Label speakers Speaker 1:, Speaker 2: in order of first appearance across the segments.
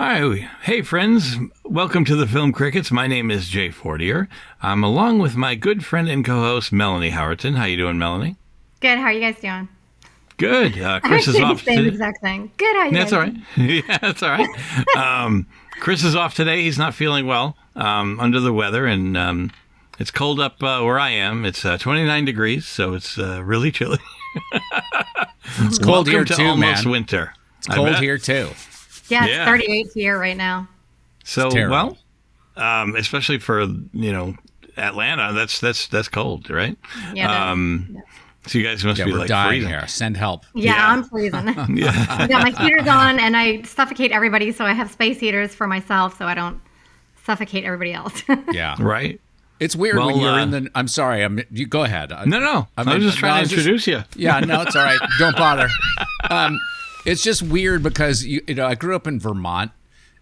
Speaker 1: All right. Hey, friends. Welcome to the Film Crickets. My name is Jay Fortier. I'm along with my good friend and co-host, Melanie Howerton. How you doing, Melanie?
Speaker 2: Good. How are you guys doing?
Speaker 1: Good. Chris is off
Speaker 2: today. Same exact thing. Good. How are you
Speaker 1: That's
Speaker 2: guys
Speaker 1: all right. Yeah, that's all right. Chris is off today. He's not feeling well, under the weather, and it's cold up where I am. It's 29 degrees, so it's really chilly.
Speaker 3: It's cold here
Speaker 1: to
Speaker 3: too,
Speaker 1: almost
Speaker 3: man.
Speaker 1: winter.
Speaker 3: It's cold here too.
Speaker 2: Yeah, it's 38 here right now.
Speaker 1: So, well, especially for, Atlanta, that's cold, right?
Speaker 2: Yeah.
Speaker 1: So you guys must be
Speaker 3: we're
Speaker 1: like
Speaker 3: dying
Speaker 1: freezing.
Speaker 3: here. Send help.
Speaker 2: Yeah, I'm freezing.
Speaker 1: Yeah.
Speaker 2: I got my heaters on and I suffocate everybody, so I have space heaters for myself so I don't suffocate everybody else.
Speaker 3: Yeah.
Speaker 1: Right.
Speaker 3: It's weird when you're in the. I'm sorry. You go ahead.
Speaker 1: No. I was just trying to introduce you.
Speaker 3: Yeah. No, it's all right. Don't bother. It's just weird because I grew up in Vermont,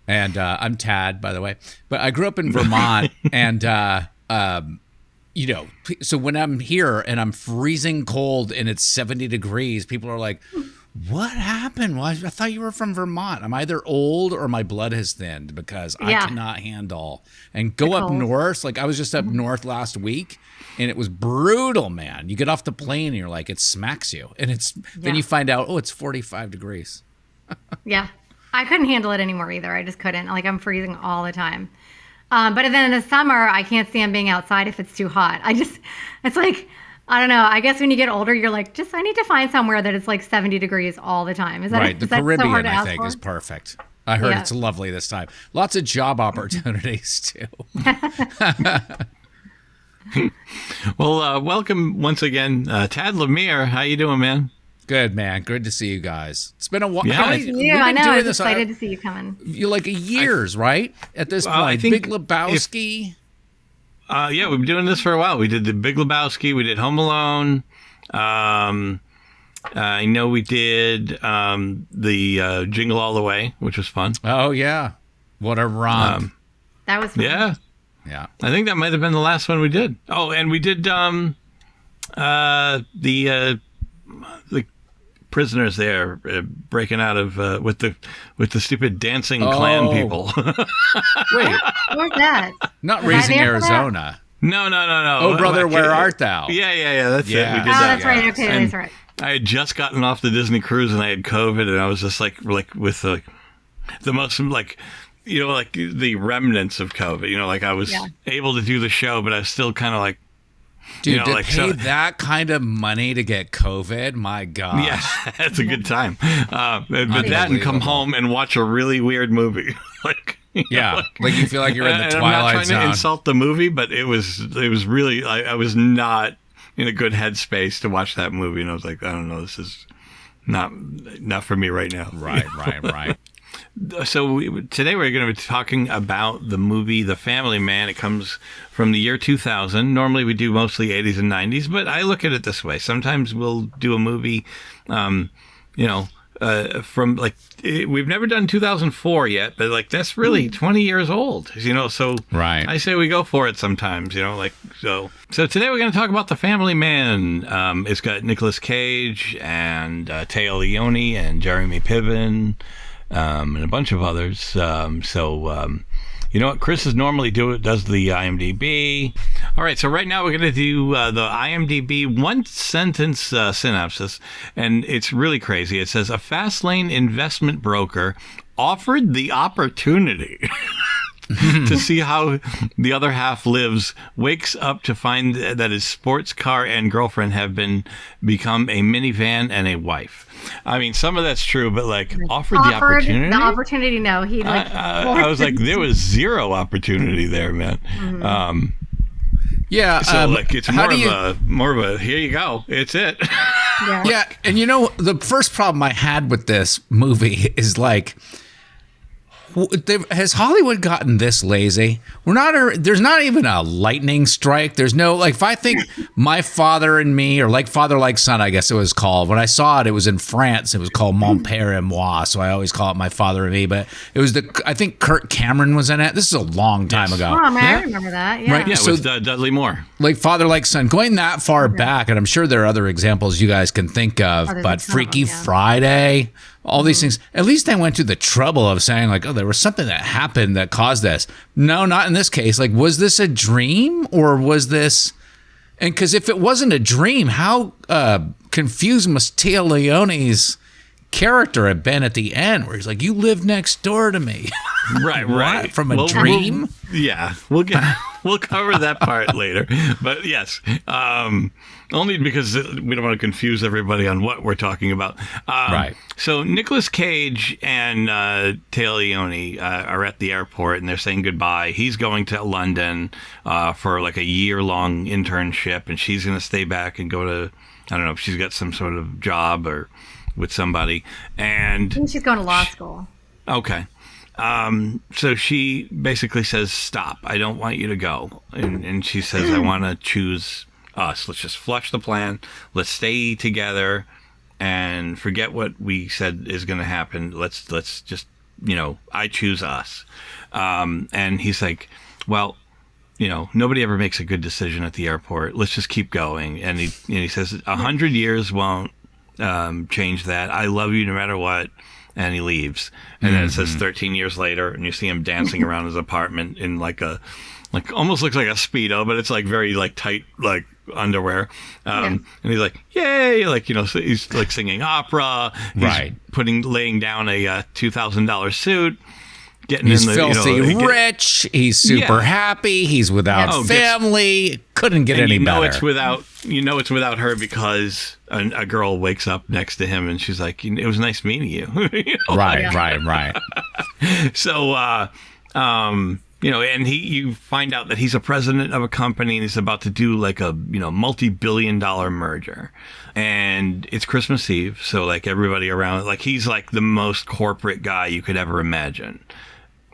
Speaker 3: and I'm Tad, by the way. But I grew up in Vermont, and so when I'm here and I'm freezing cold and it's 70 degrees, people are like, "What happened? Well, I thought you were from Vermont." I'm either old or my blood has thinned because I cannot handle and go up north. Like I was just up north last week. And it was brutal, man. You get off the plane and you're like, it smacks you. And then you find out, it's 45 degrees.
Speaker 2: Yeah. I couldn't handle it anymore either. I just couldn't. Like, I'm freezing all the time. But then in the summer, I can't stand being outside if it's too hot. It's like, I don't know. I guess when you get older, you're like, I need to find somewhere that it's like 70 degrees all the time. Is that
Speaker 3: right? The Caribbean, so hard to ask for? Is perfect. I heard it's lovely this time. Lots of job opportunities, too.
Speaker 1: Well, welcome once again, Tad Lemire. How you doing, man?
Speaker 3: Good, man. Good to see you guys. It's been a while.
Speaker 1: Yeah,
Speaker 2: I know. I was excited to see you coming.
Speaker 3: You're like years, right? At this point,
Speaker 1: I think
Speaker 3: Big Lebowski.
Speaker 1: Yeah, we've been doing this for a while. We did the Big Lebowski. We did Home Alone. I know we did the Jingle All the Way, which was fun.
Speaker 3: Oh yeah, what a romp!
Speaker 2: That was fun.
Speaker 3: Yeah.
Speaker 1: I think that might have been the last one we did. Oh, and we did the prisoners there breaking out of with the stupid dancing clan people.
Speaker 3: Wait,
Speaker 2: what was that?
Speaker 3: Not Raising Arizona.
Speaker 1: No.
Speaker 3: Oh, brother, where art thou?
Speaker 1: Yeah. That's it. We did that.
Speaker 2: That's right. Okay,
Speaker 1: And
Speaker 2: that's right.
Speaker 1: I had just gotten off the Disney cruise and I had COVID, and I was just like with the most like. Like the remnants of COVID. Like I was able to do the show, but I was still kind of like,
Speaker 3: dude, to pay that kind of money to get COVID, my gosh.
Speaker 1: Yeah, that's a good time. But that and come home and watch a really weird movie. Like
Speaker 3: you feel like you're in the Twilight Zone.
Speaker 1: I'm not trying to insult the movie, but it was really, I was not in a good headspace to watch that movie, and I was like, I don't know, this is not for me right now.
Speaker 3: Right.
Speaker 1: So today we're going to be talking about the movie The Family Man. It comes from the year 2000. Normally we do mostly 80s and 90s, but I look at it this way. Sometimes we'll do a movie, from like, we've never done 2004 yet, but like that's really 20 years old, so
Speaker 3: right.
Speaker 1: I say we go for it sometimes, so today we're going to talk about The Family Man. It's got Nicolas Cage and Téa Leoni and Jeremy Piven. And a bunch of others. You know what? Chris is normally does the IMDb. All right, so right now we're going to do the IMDb one-sentence synopsis, and it's really crazy. It says, a fast lane investment broker offered the opportunity to see how the other half lives, wakes up to find that his sports car and girlfriend have become a minivan and a wife. I mean, some of that's true, but like offered the opportunity.
Speaker 2: The opportunity, no. He
Speaker 1: I was like, there was zero opportunity there, man.
Speaker 2: Mm-hmm.
Speaker 1: So like it's more of a here you go, it's it.
Speaker 3: Yeah, and the first problem I had with this movie is like, has Hollywood gotten this lazy? There's not even a lightning strike. There's no, like, if I think My Father and Me, or Like Father, Like Son, I guess it was called. When I saw it, it was in France. It was called Mon Père et Moi, so I always call it My Father and Me. But it was I think Kurt Cameron was in it. This is a long time ago.
Speaker 2: Oh, man, I remember that. Yeah.
Speaker 3: Right?
Speaker 1: Yeah,
Speaker 3: so,
Speaker 1: with Dudley Moore.
Speaker 3: Like Father, Like Son. Going that far back, and I'm sure there are other examples you guys can think of, but Freaky Friday, all these things. At least they went to the trouble of saying like, oh, there was something that happened that caused this. No, not in this case. Like, was this a dream or was this? And because if it wasn't a dream, how confused must Tia Leone's character have been at the end, where he's like, "You live next door to me."
Speaker 1: Right.
Speaker 3: From a dream.
Speaker 1: We'll cover that part later. But yes, only because we don't want to confuse everybody on what we're talking about.
Speaker 3: Right.
Speaker 1: So Nicolas Cage and Tia Leone are at the airport, and they're saying goodbye. He's going to London for like a year-long internship, and she's going to stay back and go to, I don't know if she's got some sort of job or with somebody. And
Speaker 2: I think she's going to law school.
Speaker 1: Okay. So she basically says, stop, I don't want you to go. And she says, I want to choose us. Let's just flush the plan. Let's stay together and forget what we said is going to happen. Let's just, I choose us. And he's like, well, nobody ever makes a good decision at the airport. Let's just keep going. And he says, 100 years won't change that. I love you no matter what. And he leaves. And then it says 13 years later, and you see him dancing around his apartment in almost looks like a Speedo, but it's like very like tight, like underwear. And he's like, yay! So he's like singing opera. He's laying down a $2,000 suit.
Speaker 3: He's filthy rich. He's super happy. He's without family. Couldn't get any better.
Speaker 1: It's without her because a girl wakes up next to him and she's like, "It was nice meeting you."
Speaker 3: Right.
Speaker 1: So, and you find out that he's a president of a company and he's about to do like a multi-billion-dollar merger. And it's Christmas Eve, so like everybody around, like he's like the most corporate guy you could ever imagine.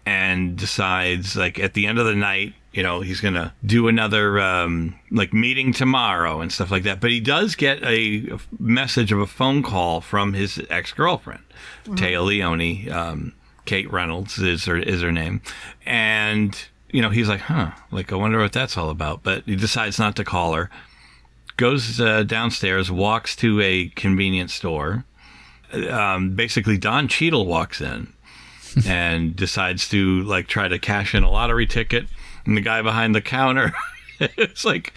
Speaker 1: And decides, like, at the end of the night, he's going to do another, meeting tomorrow and stuff like that. But he does get a message of a phone call from his ex-girlfriend, Tia Leone. Kate Reynolds is her name. And, he's like, I wonder what that's all about. But he decides not to call her. Goes downstairs, walks to a convenience store. Basically, Don Cheadle walks in. And decides to try to cash in a lottery ticket, and the guy behind the counter, he's like,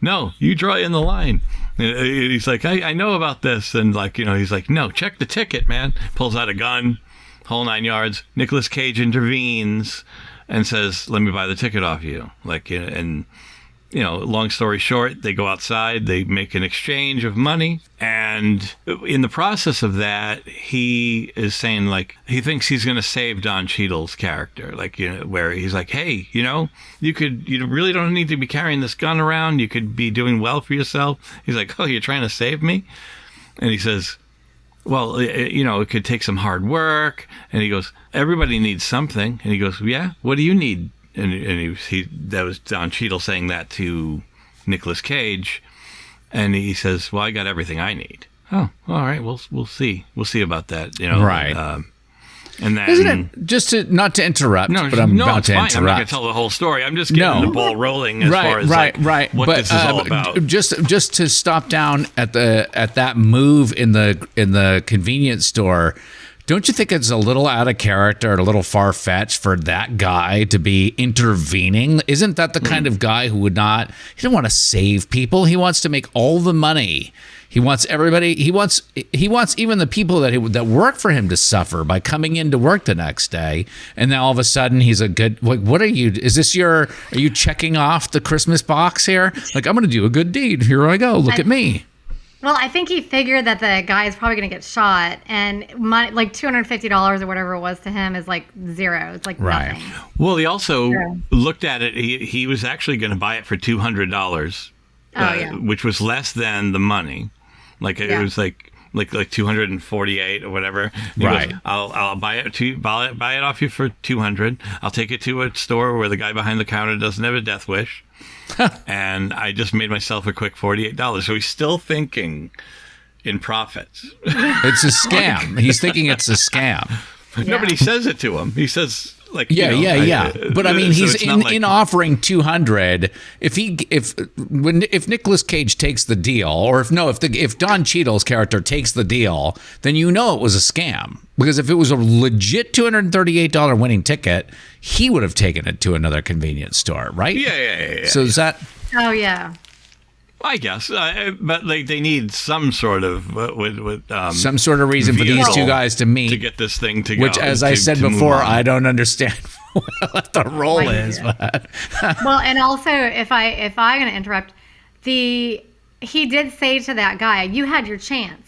Speaker 1: no, you draw in the line. And he's like, I know about this, and he's like, no, check the ticket, man. Pulls out a gun, whole 9 yards. Nicolas Cage intervenes and says, let me buy the ticket off you. Long story short, they go outside, they make an exchange of money, and in the process of that, he is saying, he thinks he's going to save Don Cheadle's character, where he's like, hey, you really don't need to be carrying this gun around, you could be doing well for yourself. He's like, oh, you're trying to save me? And he says, well, it could take some hard work, and he goes, everybody needs something, and he goes, yeah, what do you need? And that was Don Cheadle saying that to Nicolas Cage, and he says, "Well, I got everything I need." Oh, all right. We'll see. We'll see about that.
Speaker 3: Right.
Speaker 1: And then,
Speaker 3: isn't it just not to interrupt? But I'm about to interrupt.
Speaker 1: I'm not going to tell the whole story. I'm just getting the ball rolling as far as what this is all about.
Speaker 3: Just to stop down at that move in the convenience store. Don't you think it's a little out of character, a little far-fetched for that guy to be intervening? Isn't that the kind of guy who he don't want to save people. He wants to make all the money. He wants everybody, he wants even the people that work for him to suffer by coming into work the next day. And then all of a sudden he's a good, what are you, are you checking off the Christmas box here? I'm going to do a good deed. Here I go. Look at me.
Speaker 2: Well, I think he figured that the guy is probably going to get shot, and $250 or whatever it was to him is zero. It's nothing.
Speaker 1: Well, he also looked at it. He was actually going to buy it for $200, which was less than the money. It was like 248 or whatever. He goes, I'll buy it off you for 200. I'll take it to a store where the guy behind the counter doesn't have a death wish. And I just made myself a quick $48. So he's still thinking in profits.
Speaker 3: It's a scam. He's thinking it's a scam.
Speaker 1: Nobody says it to him. He says, Like,
Speaker 3: yeah. But I mean,
Speaker 1: so
Speaker 3: he's
Speaker 1: it's not
Speaker 3: in offering 200. If Nicolas Cage takes the deal, or if Don Cheadle's character takes the deal, then you know it was a scam. Because if it was a legit $238 winning ticket, he would have taken it to another convenience store, right?
Speaker 1: Yeah.
Speaker 3: So is that?
Speaker 2: Oh yeah.
Speaker 1: I guess, but like they need some sort of
Speaker 3: Some sort of reason for these
Speaker 1: vehicle
Speaker 3: two guys to meet,
Speaker 1: to get this thing to
Speaker 3: which,
Speaker 1: go,
Speaker 3: as I said
Speaker 1: to move
Speaker 3: before,
Speaker 1: on.
Speaker 3: I don't understand what the role is. But
Speaker 2: Well, and also, if I'm going to interrupt, he did say to that guy, "You had your chance."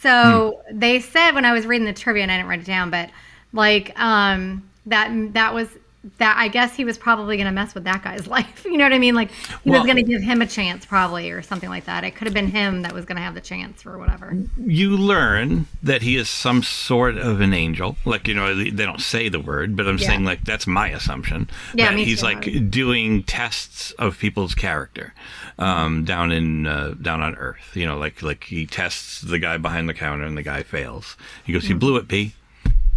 Speaker 2: So they said when I was reading the trivia, and I didn't write it down, but like that was that. I guess he was probably going to mess with that guy's life. You know what I mean? Like he was going to give him a chance, probably, or something like that. It could have been him that was going to have the chance or whatever.
Speaker 1: You learn that he is some sort of an angel. Like, you know, they don't say the word, but I'm saying, like, that's my assumption.
Speaker 2: Yeah,
Speaker 1: that
Speaker 2: me
Speaker 1: he's
Speaker 2: too.
Speaker 1: like doing tests of people's character down on Earth. You know, like he tests the guy behind the counter and the guy fails. He goes, "You blew it, P.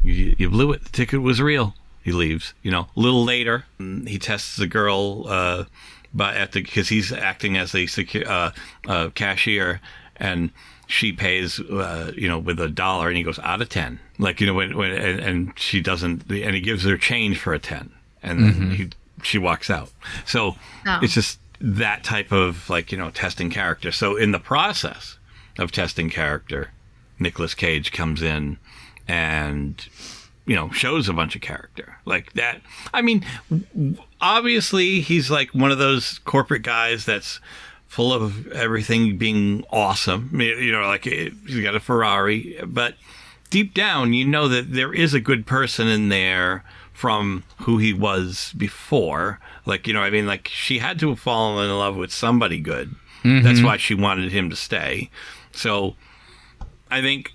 Speaker 1: You blew it. The ticket was real." He leaves. You know, a little later, he tests the girl because he's acting as a cashier, and she pays, with $1, and he goes out of 10. Like, you know, and she doesn't, and he gives her change for a 10, and then she walks out. So it's just that type of, like, you know, testing character. So in the process of testing character, Nicolas Cage comes in and, you know, shows a bunch of character like that. I mean, obviously he's like one of those corporate guys that's full of everything being awesome. You know, like he's got a Ferrari, but deep down, you know that there is a good person in there from who he was before. Like, you know, I mean, like she had to have fallen in love with somebody good. That's why she wanted him to stay. So I think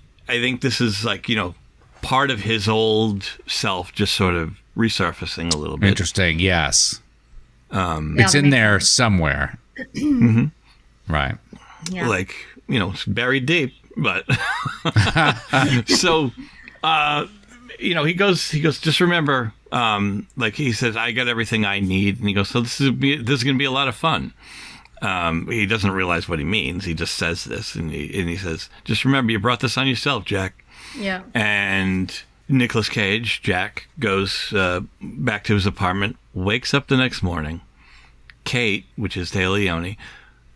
Speaker 1: this is like, you know, part of his old self just sort of resurfacing a little bit.
Speaker 3: interesting, yes. It's in there somewhere. Right.
Speaker 2: Yeah.
Speaker 1: Like, you know, it's buried deep, but so you know, he goes, just remember, like he says, I got everything I need, and he goes, so this is going to be a lot of fun. He doesn't realize what he means. He just says this, and he says, just remember, you brought this on yourself, Jack.
Speaker 2: Yeah.
Speaker 1: And Nicolas Cage, Jack, goes back to his apartment, wakes up the next morning. Kate, which is Taylor Leone,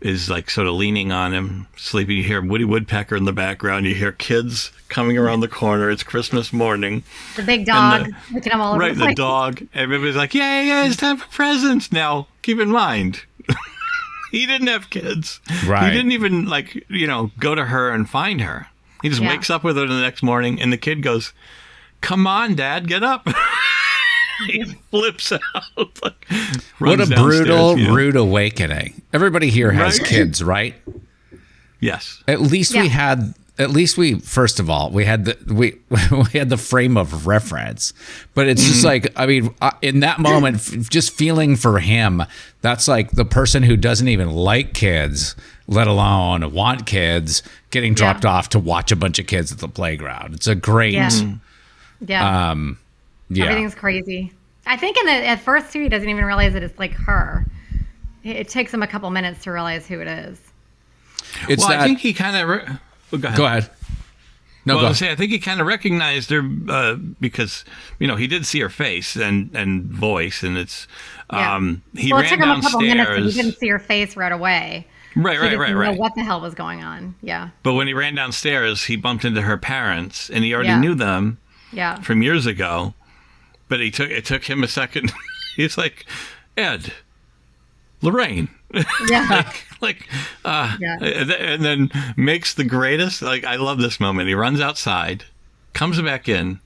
Speaker 1: is like sort of leaning on him, sleeping. You hear Woody Woodpecker in the background. You hear kids coming around the corner. It's Christmas morning.
Speaker 2: The big dog looking at him all over
Speaker 1: Right,
Speaker 2: the place.
Speaker 1: the dog. Everybody's like, yeah, it's time for presents. Now, keep in mind, he didn't have kids.
Speaker 3: Right.
Speaker 1: He didn't even, like, you know, go to her and find her. He just wakes up with her the next morning, and the kid goes, "Come on, Dad, get up." He flips out. Like,
Speaker 3: What a
Speaker 1: runs
Speaker 3: brutal,
Speaker 1: downstairs, you know.
Speaker 3: rude awakening. Everybody here has
Speaker 1: Right.
Speaker 3: kids, right?
Speaker 1: Yes.
Speaker 3: At least we first of all, we had we had the frame of reference. But it's just like, I mean, in that moment, just feeling for him, that's like the person who doesn't even like kids, let alone want kids, getting dropped off to watch a bunch of kids at the playground. It's a great
Speaker 2: Yeah. Everything's crazy. I think at first too, he doesn't even realize that it's like her. It takes him a couple minutes to realize who it is.
Speaker 3: It's
Speaker 1: Well,
Speaker 3: that,
Speaker 1: I think he kind of...
Speaker 3: go ahead. No,
Speaker 1: Well,
Speaker 3: go
Speaker 1: I
Speaker 3: ahead.
Speaker 1: say, I think he kind of recognized her because, you know, he did see her face and voice, and it's... He
Speaker 2: it
Speaker 1: ran
Speaker 2: took him a couple minutes, but he
Speaker 1: downstairs.
Speaker 2: didn't see her face right away.
Speaker 1: Right.
Speaker 2: He didn't know what the hell was going on. Yeah.
Speaker 1: But when he ran downstairs, he bumped into her parents, and he already
Speaker 2: Yeah.
Speaker 1: knew them
Speaker 2: Yeah.
Speaker 1: from years ago. But it took him a second. He's like, Ed, Lorraine.
Speaker 2: Yeah.
Speaker 1: And then makes the greatest. Like, I love this moment. He runs outside, comes back in.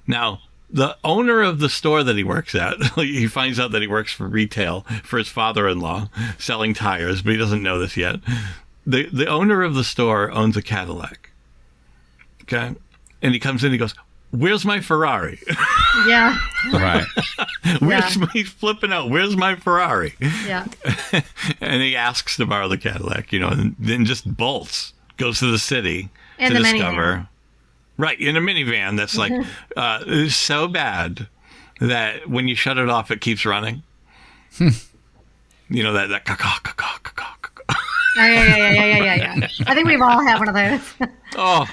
Speaker 1: Now, the owner of the store that he works at, he finds out that he works for retail for his father-in-law, selling tires, but he doesn't know this yet. The owner of the store owns a Cadillac. Okay? And he comes in, he goes, "Where's my Ferrari?"
Speaker 2: Yeah.
Speaker 3: Right.
Speaker 1: He's flipping out. Where's my Ferrari?
Speaker 2: Yeah.
Speaker 1: And he asks to borrow the Cadillac, you know, and then just bolts, goes to the city
Speaker 2: In
Speaker 1: to
Speaker 2: the
Speaker 1: discover.
Speaker 2: minivan.
Speaker 1: Right, in a minivan that's like so bad that when you shut it off, it keeps running. You know, that caw, caw, caw, caw, caw, caw.
Speaker 2: Yeah. I think we've all had one of those.
Speaker 1: Oh,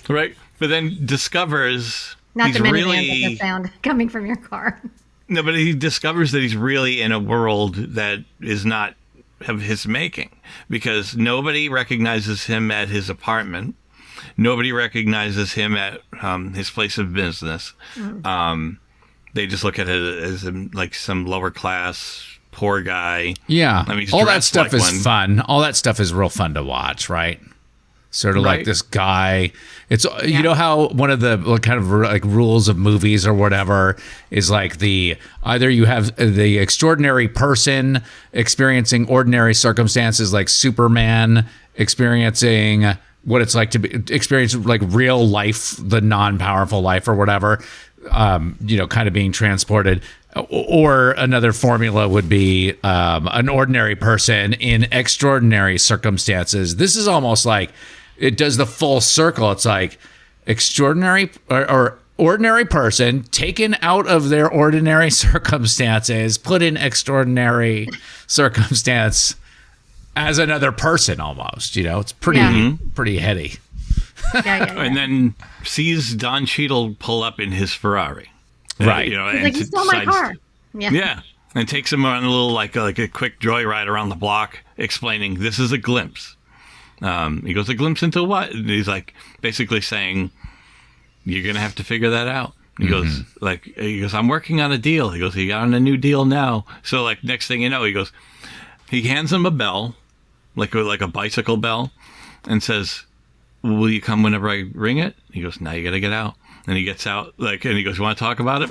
Speaker 1: right. But then discovers
Speaker 2: Not
Speaker 1: he's
Speaker 2: the minivan,
Speaker 1: really
Speaker 2: but the sound coming from your car.
Speaker 1: no, but he discovers that he's really in a world that is not of his making, because nobody recognizes him at his apartment. Nobody recognizes him at his place of business. They just look at it as like some lower class poor guy.
Speaker 3: Yeah.
Speaker 1: I mean, he's
Speaker 3: all that
Speaker 1: dressed
Speaker 3: stuff
Speaker 1: like
Speaker 3: is
Speaker 1: one.
Speaker 3: fun. All that stuff is real fun to watch, right? Sort of like
Speaker 1: Right.
Speaker 3: this guy. It's you know how one of the kind of like rules of movies or whatever is like either you have the extraordinary person experiencing ordinary circumstances, like Superman experiencing what it's like to experience like real life, the non-powerful life or whatever, you know, kind of being transported. Or another formula would be an ordinary person in extraordinary circumstances. This is almost like it does the full circle. It's like extraordinary or ordinary person taken out of their ordinary circumstances, put in extraordinary circumstance as another person almost. You know, it's pretty heady.
Speaker 2: Yeah.
Speaker 1: And then sees Don Cheadle pull up in his Ferrari.
Speaker 3: Right.
Speaker 1: You know,
Speaker 2: He's like, you stole my car.
Speaker 1: Yeah. And takes him on a little like a quick joyride around the block, explaining this is a glimpse. He goes, a glimpse into what? And he's like basically saying, you're gonna have to figure that out. He goes, I'm working on a deal. He goes, he got on a new deal now. So like next thing you know, he hands him a bell, like a bicycle bell, and says, will you come whenever I ring it? He goes, now you gotta get out. And he gets out, and he goes, you want to talk about it?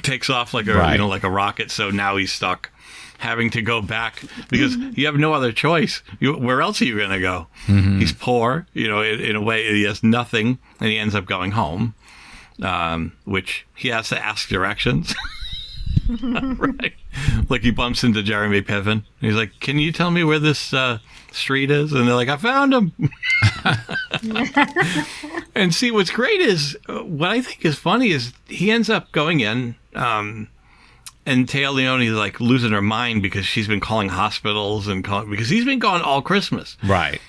Speaker 1: Takes off like a rocket. So now he's stuck, having to go back because you have no other choice. Where else are you going to go? He's poor, you know, in a way he has nothing, and he ends up going home, which he has to ask directions. Right. Like he bumps into Jeremy Piven. And he's like, can you tell me where this street is? And they're like, I found him. And see, what's great is, what I think is funny is he ends up going in, and Téa Leoni is like losing her mind because she's been calling hospitals because he's been gone all Christmas.
Speaker 3: Right.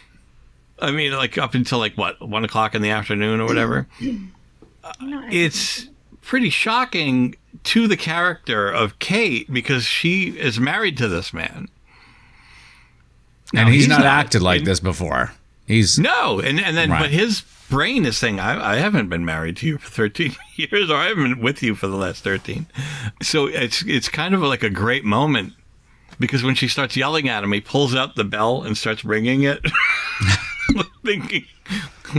Speaker 1: I mean, like up until like 1 o'clock in the afternoon or whatever. It's pretty shocking to the character of Kate because she is married to this man.
Speaker 3: And he's not acted like this before.
Speaker 1: No, and then
Speaker 3: Right.
Speaker 1: but his brain is saying, I haven't been married to you for 13 years, or I haven't been with you for the last 13. So it's kind of like a great moment because when she starts yelling at him, he pulls out the bell and starts ringing it, thinking,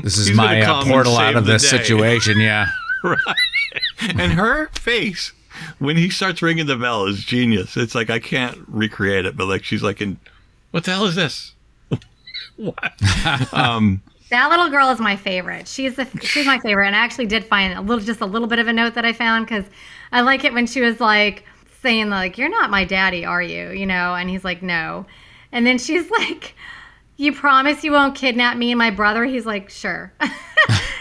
Speaker 3: This is
Speaker 1: he's
Speaker 3: my
Speaker 1: gonna come
Speaker 3: portal
Speaker 1: and
Speaker 3: out
Speaker 1: save
Speaker 3: of
Speaker 1: the
Speaker 3: this
Speaker 1: day.
Speaker 3: situation. Yeah.
Speaker 1: Right. And her face when he starts ringing the bell is genius. It's like I can't recreate it, but like she's like, what the hell is this? What?
Speaker 2: That little girl is my favorite. She's my favorite, and I actually did find just a little bit of a note that I found because I like it when she was like saying like, "You're not my daddy, are you?" You know, and he's like, "No," and then she's like, "You promise you won't kidnap me and my brother?" He's like, "Sure,"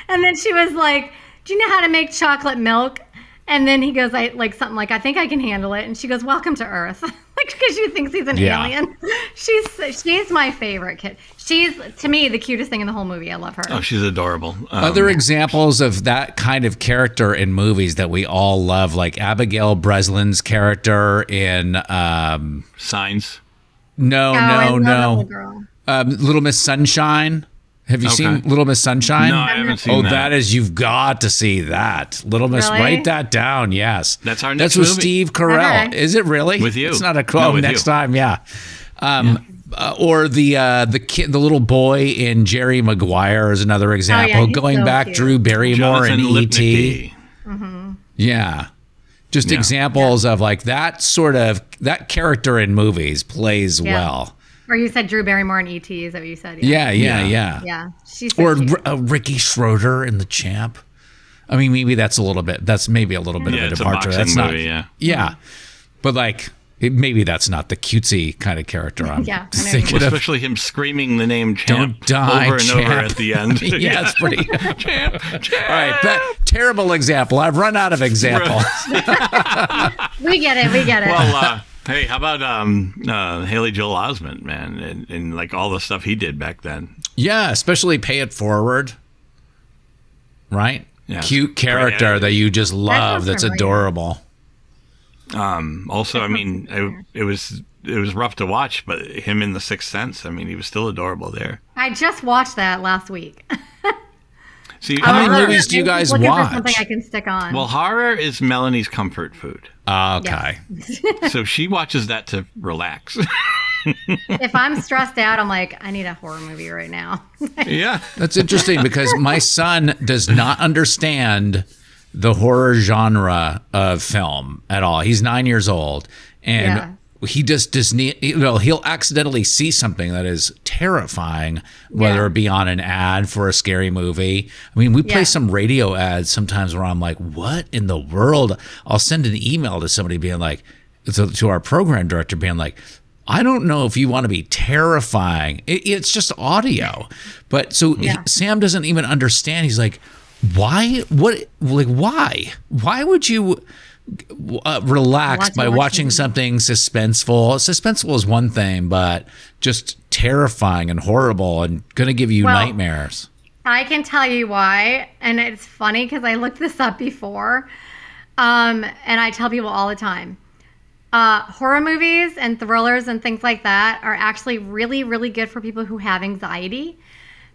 Speaker 2: and then she was like, "Do you know how to make chocolate milk?" And then he goes, I think I can handle it. And she goes, welcome to Earth. Like, because she thinks he's an alien. She's my favorite kid. She's, to me, the cutest thing in the whole movie. I love her.
Speaker 1: Oh, she's adorable.
Speaker 3: Other examples of that kind of character in movies that we all love, like Abigail Breslin's character in
Speaker 1: Signs.
Speaker 2: I love that little girl.
Speaker 3: Little Miss Sunshine. Have you seen Little Miss Sunshine?
Speaker 1: No, I haven't seen that.
Speaker 3: You've got to see that. Little Miss,
Speaker 2: Really?
Speaker 3: write that down. Yes.
Speaker 1: That's our next
Speaker 3: That's with
Speaker 1: movie.
Speaker 3: Steve Carell.
Speaker 2: Okay.
Speaker 3: Is it really?
Speaker 1: With you.
Speaker 3: It's not a
Speaker 1: No,
Speaker 3: quote.
Speaker 1: with
Speaker 3: Next
Speaker 1: you.
Speaker 3: time, yeah. Or the kid, the little boy in Jerry Maguire is another example.
Speaker 2: he's
Speaker 3: Going
Speaker 2: so
Speaker 3: back,
Speaker 2: cute.
Speaker 3: Drew Barrymore in
Speaker 1: Jonathan
Speaker 3: E.T.
Speaker 1: Lipnicki.
Speaker 3: Yeah. Just
Speaker 1: Yeah.
Speaker 3: examples of like that that character in movies plays
Speaker 2: Yeah.
Speaker 3: well.
Speaker 2: Or you said Drew Barrymore in E.T. Is that what you said?
Speaker 3: Yeah.
Speaker 2: Yeah. She's so
Speaker 3: Or
Speaker 2: cute.
Speaker 3: Ricky Schroeder in The Champ. I mean, maybe that's maybe a little bit
Speaker 1: Yeah,
Speaker 3: of a
Speaker 1: it's a
Speaker 3: departure.
Speaker 1: boxing
Speaker 3: That's not,
Speaker 1: movie, yeah.
Speaker 3: Yeah. But like, Maybe that's not the cutesy kind of character I'm
Speaker 2: Yeah, I know what you
Speaker 3: thinking
Speaker 1: Well,
Speaker 3: of.
Speaker 1: especially him screaming the name Champ
Speaker 3: Don't die,
Speaker 1: over and over
Speaker 3: Champ.
Speaker 1: at the end.
Speaker 3: Yeah, it's pretty.
Speaker 1: Champ, Champ.
Speaker 3: All right, terrible example. I've run out of examples.
Speaker 2: We get it.
Speaker 1: Well, hey, how about Haley Joel Osment, man, and like all the stuff he did back then.
Speaker 3: Yeah, especially Pay It Forward. Right?
Speaker 1: Yeah,
Speaker 3: Cute character
Speaker 1: great.
Speaker 3: that you just love. That's
Speaker 2: familiar.
Speaker 3: adorable.
Speaker 1: Also, I mean, it was rough to watch, but him in The Sixth Sense, I mean, he was still adorable there.
Speaker 2: I just watched that last week.
Speaker 1: See,
Speaker 3: How many
Speaker 1: horror-
Speaker 3: movies do you guys
Speaker 2: looking
Speaker 3: watch?
Speaker 2: For something I can stick on.
Speaker 1: Well, horror is Melanie's comfort food,
Speaker 3: Okay.
Speaker 1: so she watches that to relax.
Speaker 2: If I'm stressed out, I'm like, I need a horror movie right now.
Speaker 1: Yeah,
Speaker 3: That's interesting because my son does not understand the horror genre of film at all. He's 9 years old, and he just does need. He'll accidentally see something that is terrifying, whether
Speaker 2: Yeah.
Speaker 3: it be on an ad for a scary movie. I mean, we play
Speaker 2: Yeah.
Speaker 3: some radio ads sometimes where I'm like, "What in the world?" I'll send an email to somebody being like, to our program director being like, I don't know if you want to be terrifying. It's just audio. But so Sam doesn't even understand. He's like, why? What? Like, why? Why would you relax by watching something suspenseful? Suspenseful is one thing, but just terrifying and horrible and going to give you nightmares.
Speaker 2: I can tell you why, and it's funny because I looked this up before, and I tell people all the time. Horror movies and thrillers and things like that are actually really, really good for people who have anxiety,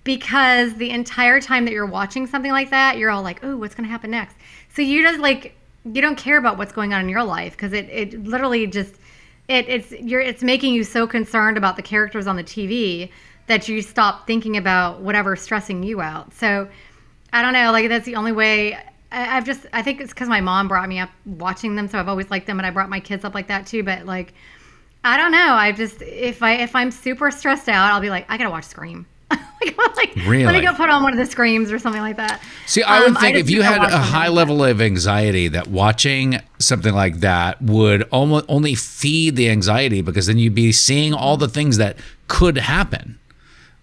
Speaker 2: because the entire time that you're watching something like that, you're all like, "Oh, what's going to happen next?" So you just you don't care about what's going on in your life, because it literally just it's making you so concerned about the characters on the TV that you stop thinking about whatever's stressing you out. So I don't know, like that's the only way. I think it's because my mom brought me up watching them, so I've always liked them, and I brought my kids up like that too. But like, I don't know. I just if I'm super stressed out, I'll be like, I gotta watch Scream.
Speaker 3: Really?
Speaker 2: Let me go put on one of the Screams or something like that.
Speaker 3: See, I would think
Speaker 2: just
Speaker 3: if you
Speaker 2: don't
Speaker 3: had
Speaker 2: watch
Speaker 3: a
Speaker 2: something
Speaker 3: high
Speaker 2: like
Speaker 3: level of anxiety, that watching something like that would almost only feed the anxiety, because then you'd be seeing all the things that could happen.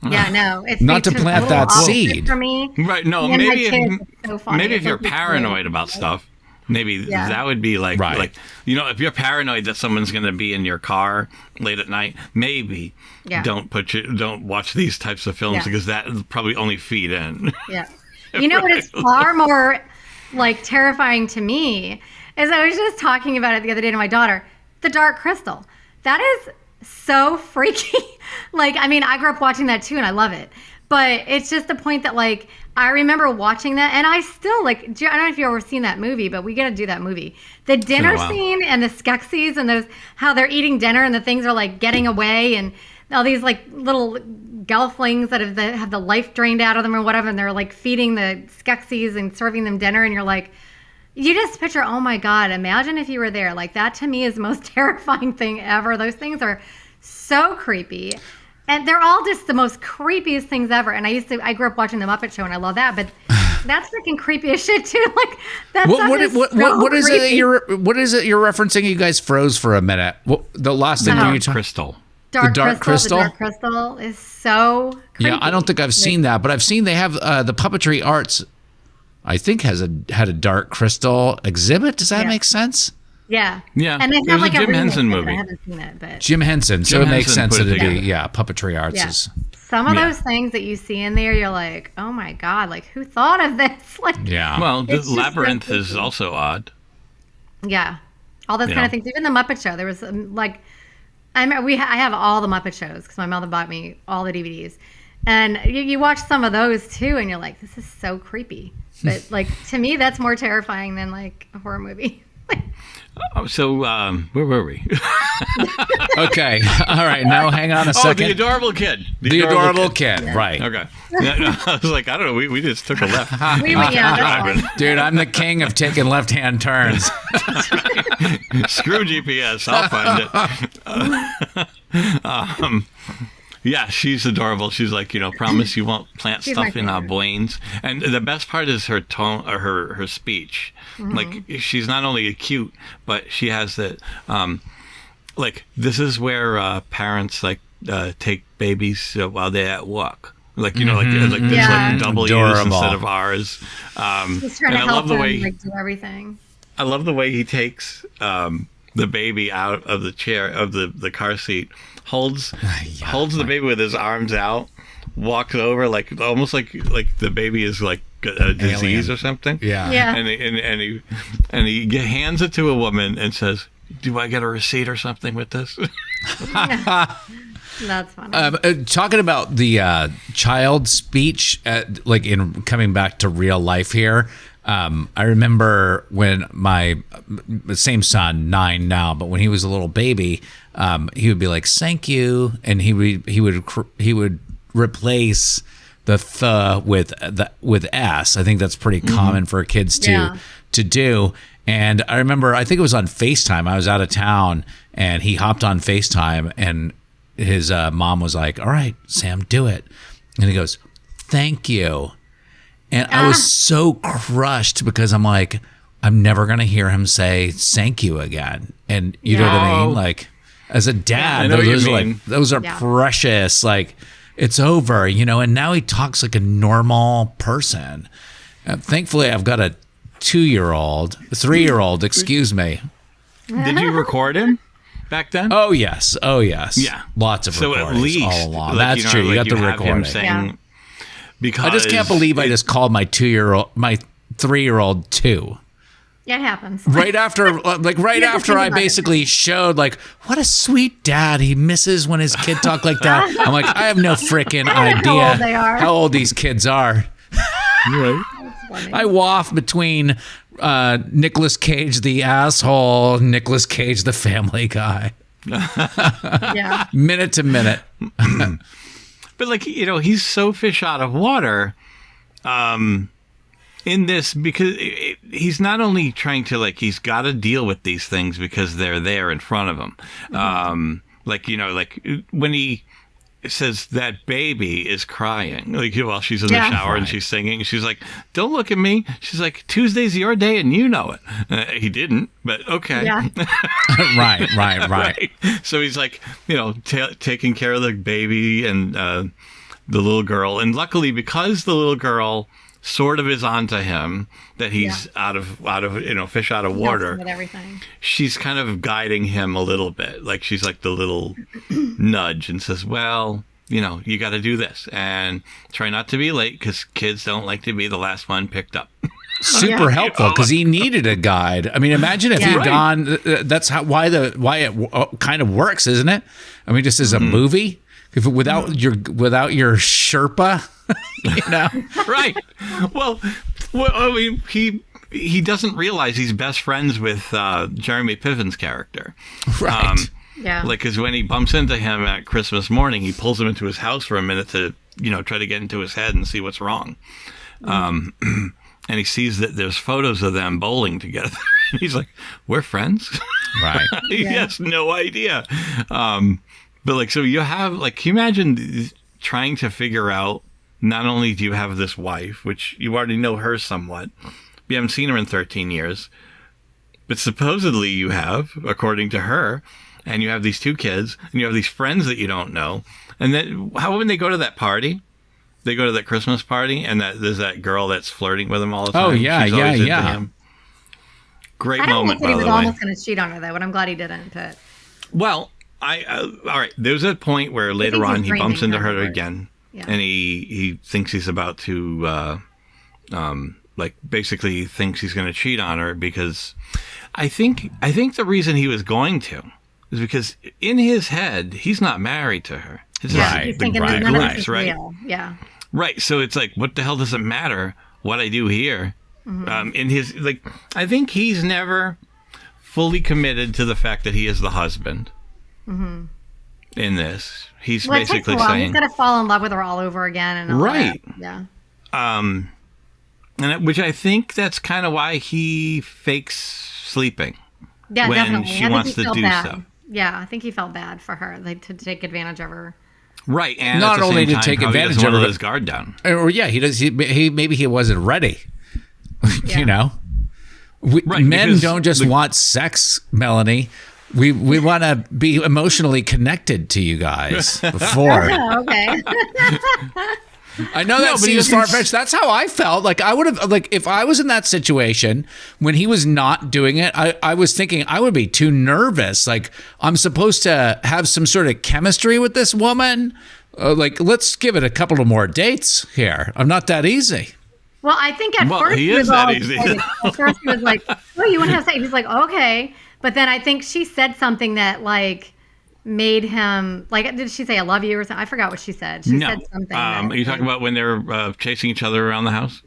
Speaker 2: that. Yeah, no, it's
Speaker 3: Not to
Speaker 2: just
Speaker 3: plant
Speaker 2: a little
Speaker 3: that
Speaker 2: opposite
Speaker 3: seed.
Speaker 2: for me.
Speaker 1: right. No,
Speaker 2: And my
Speaker 1: maybe
Speaker 2: kids, it's so funny.
Speaker 1: maybe if
Speaker 2: It's
Speaker 1: you're
Speaker 2: like,
Speaker 1: paranoid about stuff, maybe
Speaker 2: Yeah.
Speaker 1: that would be like,
Speaker 3: Right.
Speaker 1: like, you know, if you're paranoid that someone's going to be in your car late at night, maybe
Speaker 2: Yeah.
Speaker 1: don't watch these types of films,
Speaker 2: Yeah.
Speaker 1: because that will probably only feed in.
Speaker 2: Yeah. You know what is far more like terrifying to me is I was just talking about it the other day to my daughter. The Dark Crystal. That is so freaky. Like, I mean, I grew up watching that too, and I love it. But it's just the point that, like, I remember watching that, and I still, like, I don't know if you've ever seen that movie, but we got to do that movie. The dinner
Speaker 1: while.
Speaker 2: scene and the Skeksis and those, how they're eating dinner and the things are, like, getting away, and all these, like, little gelflings that have the life drained out of them or whatever, and they're, like, feeding the Skeksis and serving them dinner, and you're like, you just picture, oh my God, imagine if you were there. Like, that to me is the most terrifying thing ever. Those things are so creepy. And they're all just the most creepiest things ever. And I grew up watching The Muppet Show, and I love that. But that's freaking creepy as shit too. Like that's
Speaker 3: What is it you're referencing? You guys froze for a minute. The last thing you
Speaker 1: Crystal.
Speaker 2: Dark
Speaker 3: Dark
Speaker 2: Crystal.
Speaker 3: Crystal?
Speaker 2: The Dark Crystal is so creepy.
Speaker 3: Yeah, I don't think I've seen that, but I've seen they have the Puppetry Arts. I think had a Dark Crystal exhibit. Does that
Speaker 2: Yeah.
Speaker 3: make sense?
Speaker 2: Yeah.
Speaker 1: Yeah.
Speaker 2: And they
Speaker 1: It
Speaker 2: have
Speaker 1: was
Speaker 2: like
Speaker 1: a Jim
Speaker 2: remake
Speaker 1: Henson
Speaker 2: of it.
Speaker 1: movie.
Speaker 2: I haven't seen it, but
Speaker 3: Jim Henson. So
Speaker 1: Jim
Speaker 3: it makes
Speaker 1: Henson
Speaker 3: sense
Speaker 1: put
Speaker 3: that
Speaker 1: it
Speaker 3: it'd be
Speaker 1: together.
Speaker 3: Puppetry Arts
Speaker 2: yeah.
Speaker 3: is
Speaker 2: Some of
Speaker 1: Yeah.
Speaker 2: those things that you see in there, you're like, oh my God, like who thought of this? Like
Speaker 3: yeah.
Speaker 1: Well, the
Speaker 2: It's just so
Speaker 1: Labyrinth is
Speaker 2: creepy.
Speaker 1: also odd.
Speaker 2: Yeah, all those
Speaker 1: You
Speaker 2: kind
Speaker 1: know?
Speaker 2: of things. Even the Muppet Show. There was like, I have all the Muppet shows because my mother bought me all the DVDs, and you watch some of those too, and you're like, this is so creepy. But like to me, that's more terrifying than like a horror movie.
Speaker 1: So, where were we?
Speaker 3: Okay. All right. Now hang on a
Speaker 1: Oh,
Speaker 3: second.
Speaker 1: the adorable kid.
Speaker 3: The adorable kid. Right.
Speaker 1: Okay. Yeah, no, I was like, I don't know. We just took a left.
Speaker 2: Yeah, that's fine.
Speaker 3: Dude, I'm the king of taking left-hand turns.
Speaker 1: Screw GPS. I'll find it. Yeah, she's adorable. She's like, promise you won't plant
Speaker 2: She's my
Speaker 1: stuff in our
Speaker 2: favorite.
Speaker 1: brains. And the best part is her tone, or her speech.
Speaker 2: Mm-hmm.
Speaker 1: Like, she's not only cute, but she has the like this is where parents like take babies while they're at work. Like like there's like W's
Speaker 3: Adorable.
Speaker 1: instead of R's.
Speaker 2: He's trying to
Speaker 1: I
Speaker 2: help
Speaker 1: love the
Speaker 2: them
Speaker 1: way
Speaker 2: like do everything.
Speaker 1: I love the way he takes the baby out of the chair of the car seat, holds the baby with his arms out, walks over like almost like the baby is like a disease or something.
Speaker 3: Yeah.
Speaker 1: And he hands it to a woman and says, "Do I get a receipt or something with this?"
Speaker 2: That's funny.
Speaker 3: Talking about the child speech, like in coming back to real life here. I remember when my same son, 9 now, but when he was a little baby, he would be like, "Thank you," and he would replace the with s. I think that's pretty common for kids to do. And I remember, I think it was on FaceTime. I was out of town, and he hopped on FaceTime, and his mom was like, "All right, Sam, do it," and he goes, "Thank you." And I was so crushed because I'm like, I'm never going to hear him say thank you again. And you know what I mean? Like, as a dad, those are precious. Like, it's over, and now he talks like a normal person. Thankfully, I've got a 3-year-old, excuse me.
Speaker 1: Did you record him back then?
Speaker 3: Oh, yes.
Speaker 1: Yeah.
Speaker 3: Lots of recordings
Speaker 1: at least,
Speaker 3: all along.
Speaker 1: like,
Speaker 3: That's true. You got the
Speaker 1: have him
Speaker 3: recording.
Speaker 1: saying, because
Speaker 3: I just can't believe I just called my 3-year-old 2.
Speaker 2: Yeah, it happens.
Speaker 3: Right after I basically showed like what a sweet dad he misses when his kid talk like that. I'm like, I have no freaking idea how old these kids are.
Speaker 1: Right.
Speaker 3: I waft between Nicolas Cage the asshole, Nicolas Cage the family guy.
Speaker 2: Yeah.
Speaker 3: Minute to minute.
Speaker 1: But like, he's so fish out of water in this because he's not only trying to he's got to deal with these things because they're there in front of him. Like when he says that baby is crying, while she's in the shower and she's singing, she's like, "Don't look at me." She's like, "Tuesday's your day and you know it." He didn't, but okay.
Speaker 2: Yeah.
Speaker 3: Right.
Speaker 1: So he's like, taking care of the baby and the little girl. And luckily, because the little girl sort of is onto him, that he's out of fish out of water,
Speaker 2: with everything.
Speaker 1: She's kind of guiding him a little bit. Like she's like the little nudge and says, "Well, you got to do this and try not to be late because kids don't like to be the last one picked up."
Speaker 3: Super helpful because he needed a guide. I mean, imagine if he'd gone. That's why it kind of works, isn't it? I mean, just as a movie, if without your Sherpa,
Speaker 1: Right. Well, I mean, he doesn't realize he's best friends with Jeremy Piven's character.
Speaker 3: Right.
Speaker 1: Like, because when he bumps into him at Christmas morning, he pulls him into his house for a minute to, try to get into his head and see what's wrong. And he sees that there's photos of them bowling together. He's like, "We're friends?"
Speaker 3: Right.
Speaker 1: He has no idea. But so you have can you imagine trying to figure out, not only do you have this wife, which you already know her somewhat, you haven't seen her in 13 years, but supposedly you have, according to her, and you have these 2 kids, and you have these friends that you don't know. And then how when they go to that party, they go to that Christmas party, and there's that girl that's flirting with him all the time.
Speaker 3: Oh, yeah,
Speaker 1: She's always into
Speaker 3: yeah.
Speaker 1: him. Great
Speaker 2: I don't
Speaker 1: moment,
Speaker 2: think he
Speaker 1: by
Speaker 2: was
Speaker 1: the way.
Speaker 2: almost going to cheat on her, though, but I'm glad he didn't. But
Speaker 1: Well, all right. There's a point where later on he bumps into her
Speaker 2: dreaming
Speaker 1: again,
Speaker 2: Yeah.
Speaker 1: and he thinks he's about to, basically he thinks he's going to cheat on her because I think the reason he was going to is because in his head he's not married to her. It's
Speaker 3: Right.
Speaker 2: He's thinking
Speaker 3: Right.
Speaker 2: none of
Speaker 1: Right.
Speaker 2: this is
Speaker 1: Right.
Speaker 2: real. Yeah.
Speaker 1: Right. So it's like, what the hell does it matter what I do here? In his I think he's never fully committed to the fact that he is the husband. In this, he's
Speaker 2: Well, it takes a
Speaker 1: basically
Speaker 2: while.
Speaker 1: saying,
Speaker 2: He's got to fall in love with her all over again, and all
Speaker 1: Right.
Speaker 2: that. Yeah.
Speaker 1: which I think that's kind of why he fakes sleeping.
Speaker 2: Yeah,
Speaker 1: when
Speaker 2: definitely.
Speaker 1: she
Speaker 2: I think
Speaker 1: wants
Speaker 2: he
Speaker 1: to
Speaker 2: felt
Speaker 1: do
Speaker 2: bad.
Speaker 1: so.
Speaker 2: Yeah, I think he felt bad for her, to take advantage of her.
Speaker 1: Right, and
Speaker 3: Not
Speaker 1: at the
Speaker 3: only
Speaker 1: same
Speaker 3: to
Speaker 1: time,
Speaker 3: take
Speaker 1: how he
Speaker 3: advantage
Speaker 1: doesn't
Speaker 3: of
Speaker 1: want to
Speaker 3: her,
Speaker 1: let his guard down.
Speaker 3: Or he does. He maybe he wasn't ready.
Speaker 2: Yeah.
Speaker 1: Right,
Speaker 3: Men
Speaker 1: because
Speaker 3: don't just want sex, Melanie. We want to be emotionally connected to you guys before.
Speaker 2: Oh, okay.
Speaker 3: I know that seems far-fetched. That's how I felt. Like, I would have, like, if I was in that situation when he was not doing it, I was thinking I would be too nervous. Like, I'm supposed to have some sort of chemistry with this woman. Like, let's give it a couple of more dates here. I'm not that easy.
Speaker 2: Well, I think at first
Speaker 1: he
Speaker 2: was
Speaker 1: is that
Speaker 2: all
Speaker 1: easy.
Speaker 2: excited. At first he was like, "Oh, you want to have sex?" He's like, "Okay," but then I think she said something that like made him like. Did she say "I love you" or something? I forgot what she said. She said something.
Speaker 1: Are you talking about when they're chasing each other around the house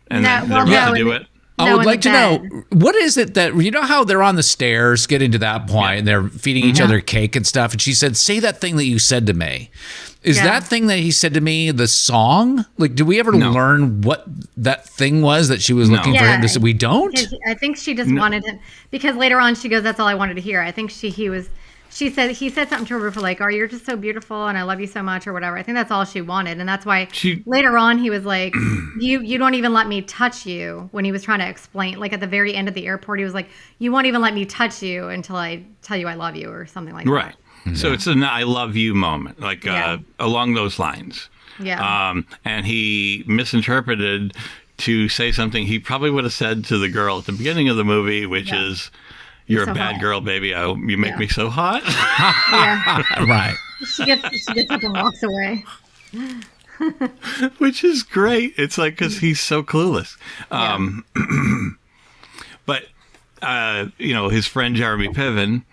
Speaker 1: and
Speaker 2: No,
Speaker 1: then
Speaker 2: well,
Speaker 1: they're about
Speaker 2: no,
Speaker 1: to do it?
Speaker 3: I would
Speaker 2: in
Speaker 3: like
Speaker 2: the
Speaker 3: to know,
Speaker 2: bed.
Speaker 3: what is it that, you know how they're on the stairs getting to that point and they're feeding each other cake and stuff, and she said, say that thing that you said to me. Is that thing that he said to me the song? Like, do we ever learn what that thing was that she was looking for him to say? We don't?
Speaker 2: I think she just wanted him, because later on she goes, "That's all I wanted to hear." I think he said something to her for like, "Oh, you're just so beautiful and I love you so much," or whatever. I think that's all she wanted, and that's why later on he was like, "You don't even let me touch you." When he was trying to explain, like at the very end of the airport, he was like, "You won't even let me touch you until I tell you I love you," or something like that.
Speaker 1: Right. So it's an "I love you" moment, like along those lines.
Speaker 2: Yeah.
Speaker 1: And he misinterpreted to say something he probably would have said to the girl at the beginning of the movie, which is, "You're
Speaker 2: so
Speaker 1: a bad
Speaker 2: hot.
Speaker 1: girl, baby. You make me so hot."
Speaker 2: Yeah.
Speaker 3: Right.
Speaker 2: She gets up and walks away.
Speaker 1: Which is great. It's like, because he's so clueless. But, his friend Jeremy Piven,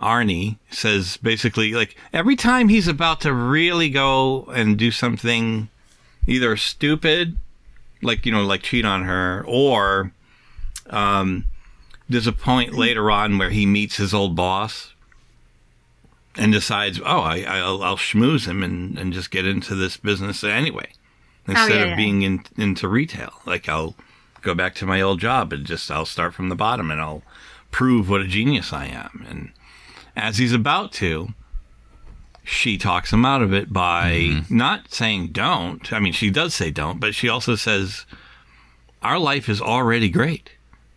Speaker 1: Arnie, says basically, like, every time he's about to really go and do something either stupid, like cheat on her, or there's a point later on where he meets his old boss and decides, I'll schmooze him and just get into this business anyway, instead of being into retail. Like, I'll go back to my old job and I'll start from the bottom and I'll prove what a genius I am. And as he's about to, she talks him out of it by not saying don't. I mean, she does say don't, but she also says, our life is already great.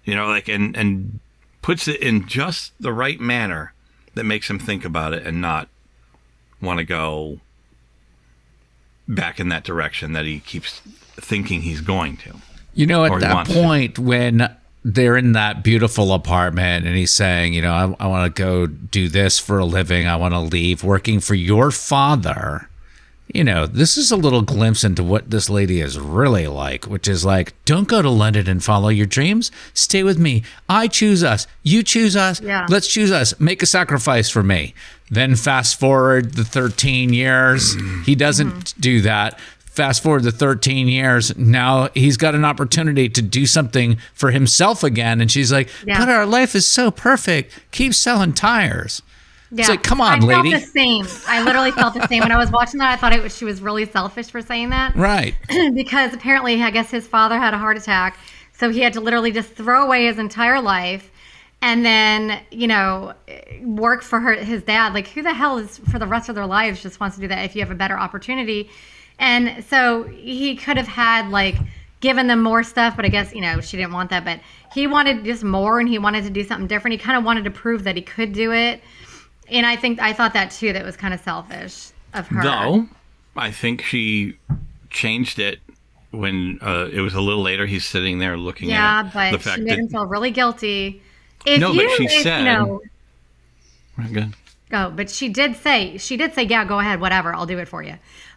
Speaker 1: And puts it in just the right manner that makes him think about it and not want to go back in that direction that he keeps thinking he's going to.
Speaker 3: At that point when they're in that beautiful apartment and he's saying, I want to go do this for a living. I want to leave working for your father. This is a little glimpse into what this lady is really like, which is like, don't go to London and follow your dreams. Stay with me. I choose us. You choose us.
Speaker 2: Yeah.
Speaker 3: Let's choose us. Make a sacrifice for me. Then fast forward the 13 years. He doesn't do that. Fast forward the 13 years. Now he's got an opportunity to do something for himself again. And she's like, but our life is so perfect. Keep selling tires. Yeah. It's like, come on, lady.
Speaker 2: I felt the same. I literally felt the same when I was watching that. I thought she was really selfish for saying that.
Speaker 3: Right.
Speaker 2: Because apparently, I guess his father had a heart attack, so he had to literally just throw away his entire life, and then work for his dad. Like, who the hell is for the rest of their lives just wants to do that if you have a better opportunity? And so he could have had given them more stuff, but I guess she didn't want that. But he wanted just more, and he wanted to do something different. He kind of wanted to prove that he could do it. And I thought that too, that was kind of selfish of her.
Speaker 1: Though, I think she changed it when it was a little later. He's sitting there looking at the fact that... Yeah, but
Speaker 2: she made him feel really guilty.
Speaker 1: But she said... Good.
Speaker 2: Oh, but she did say, yeah, go ahead, whatever, I'll do it for you.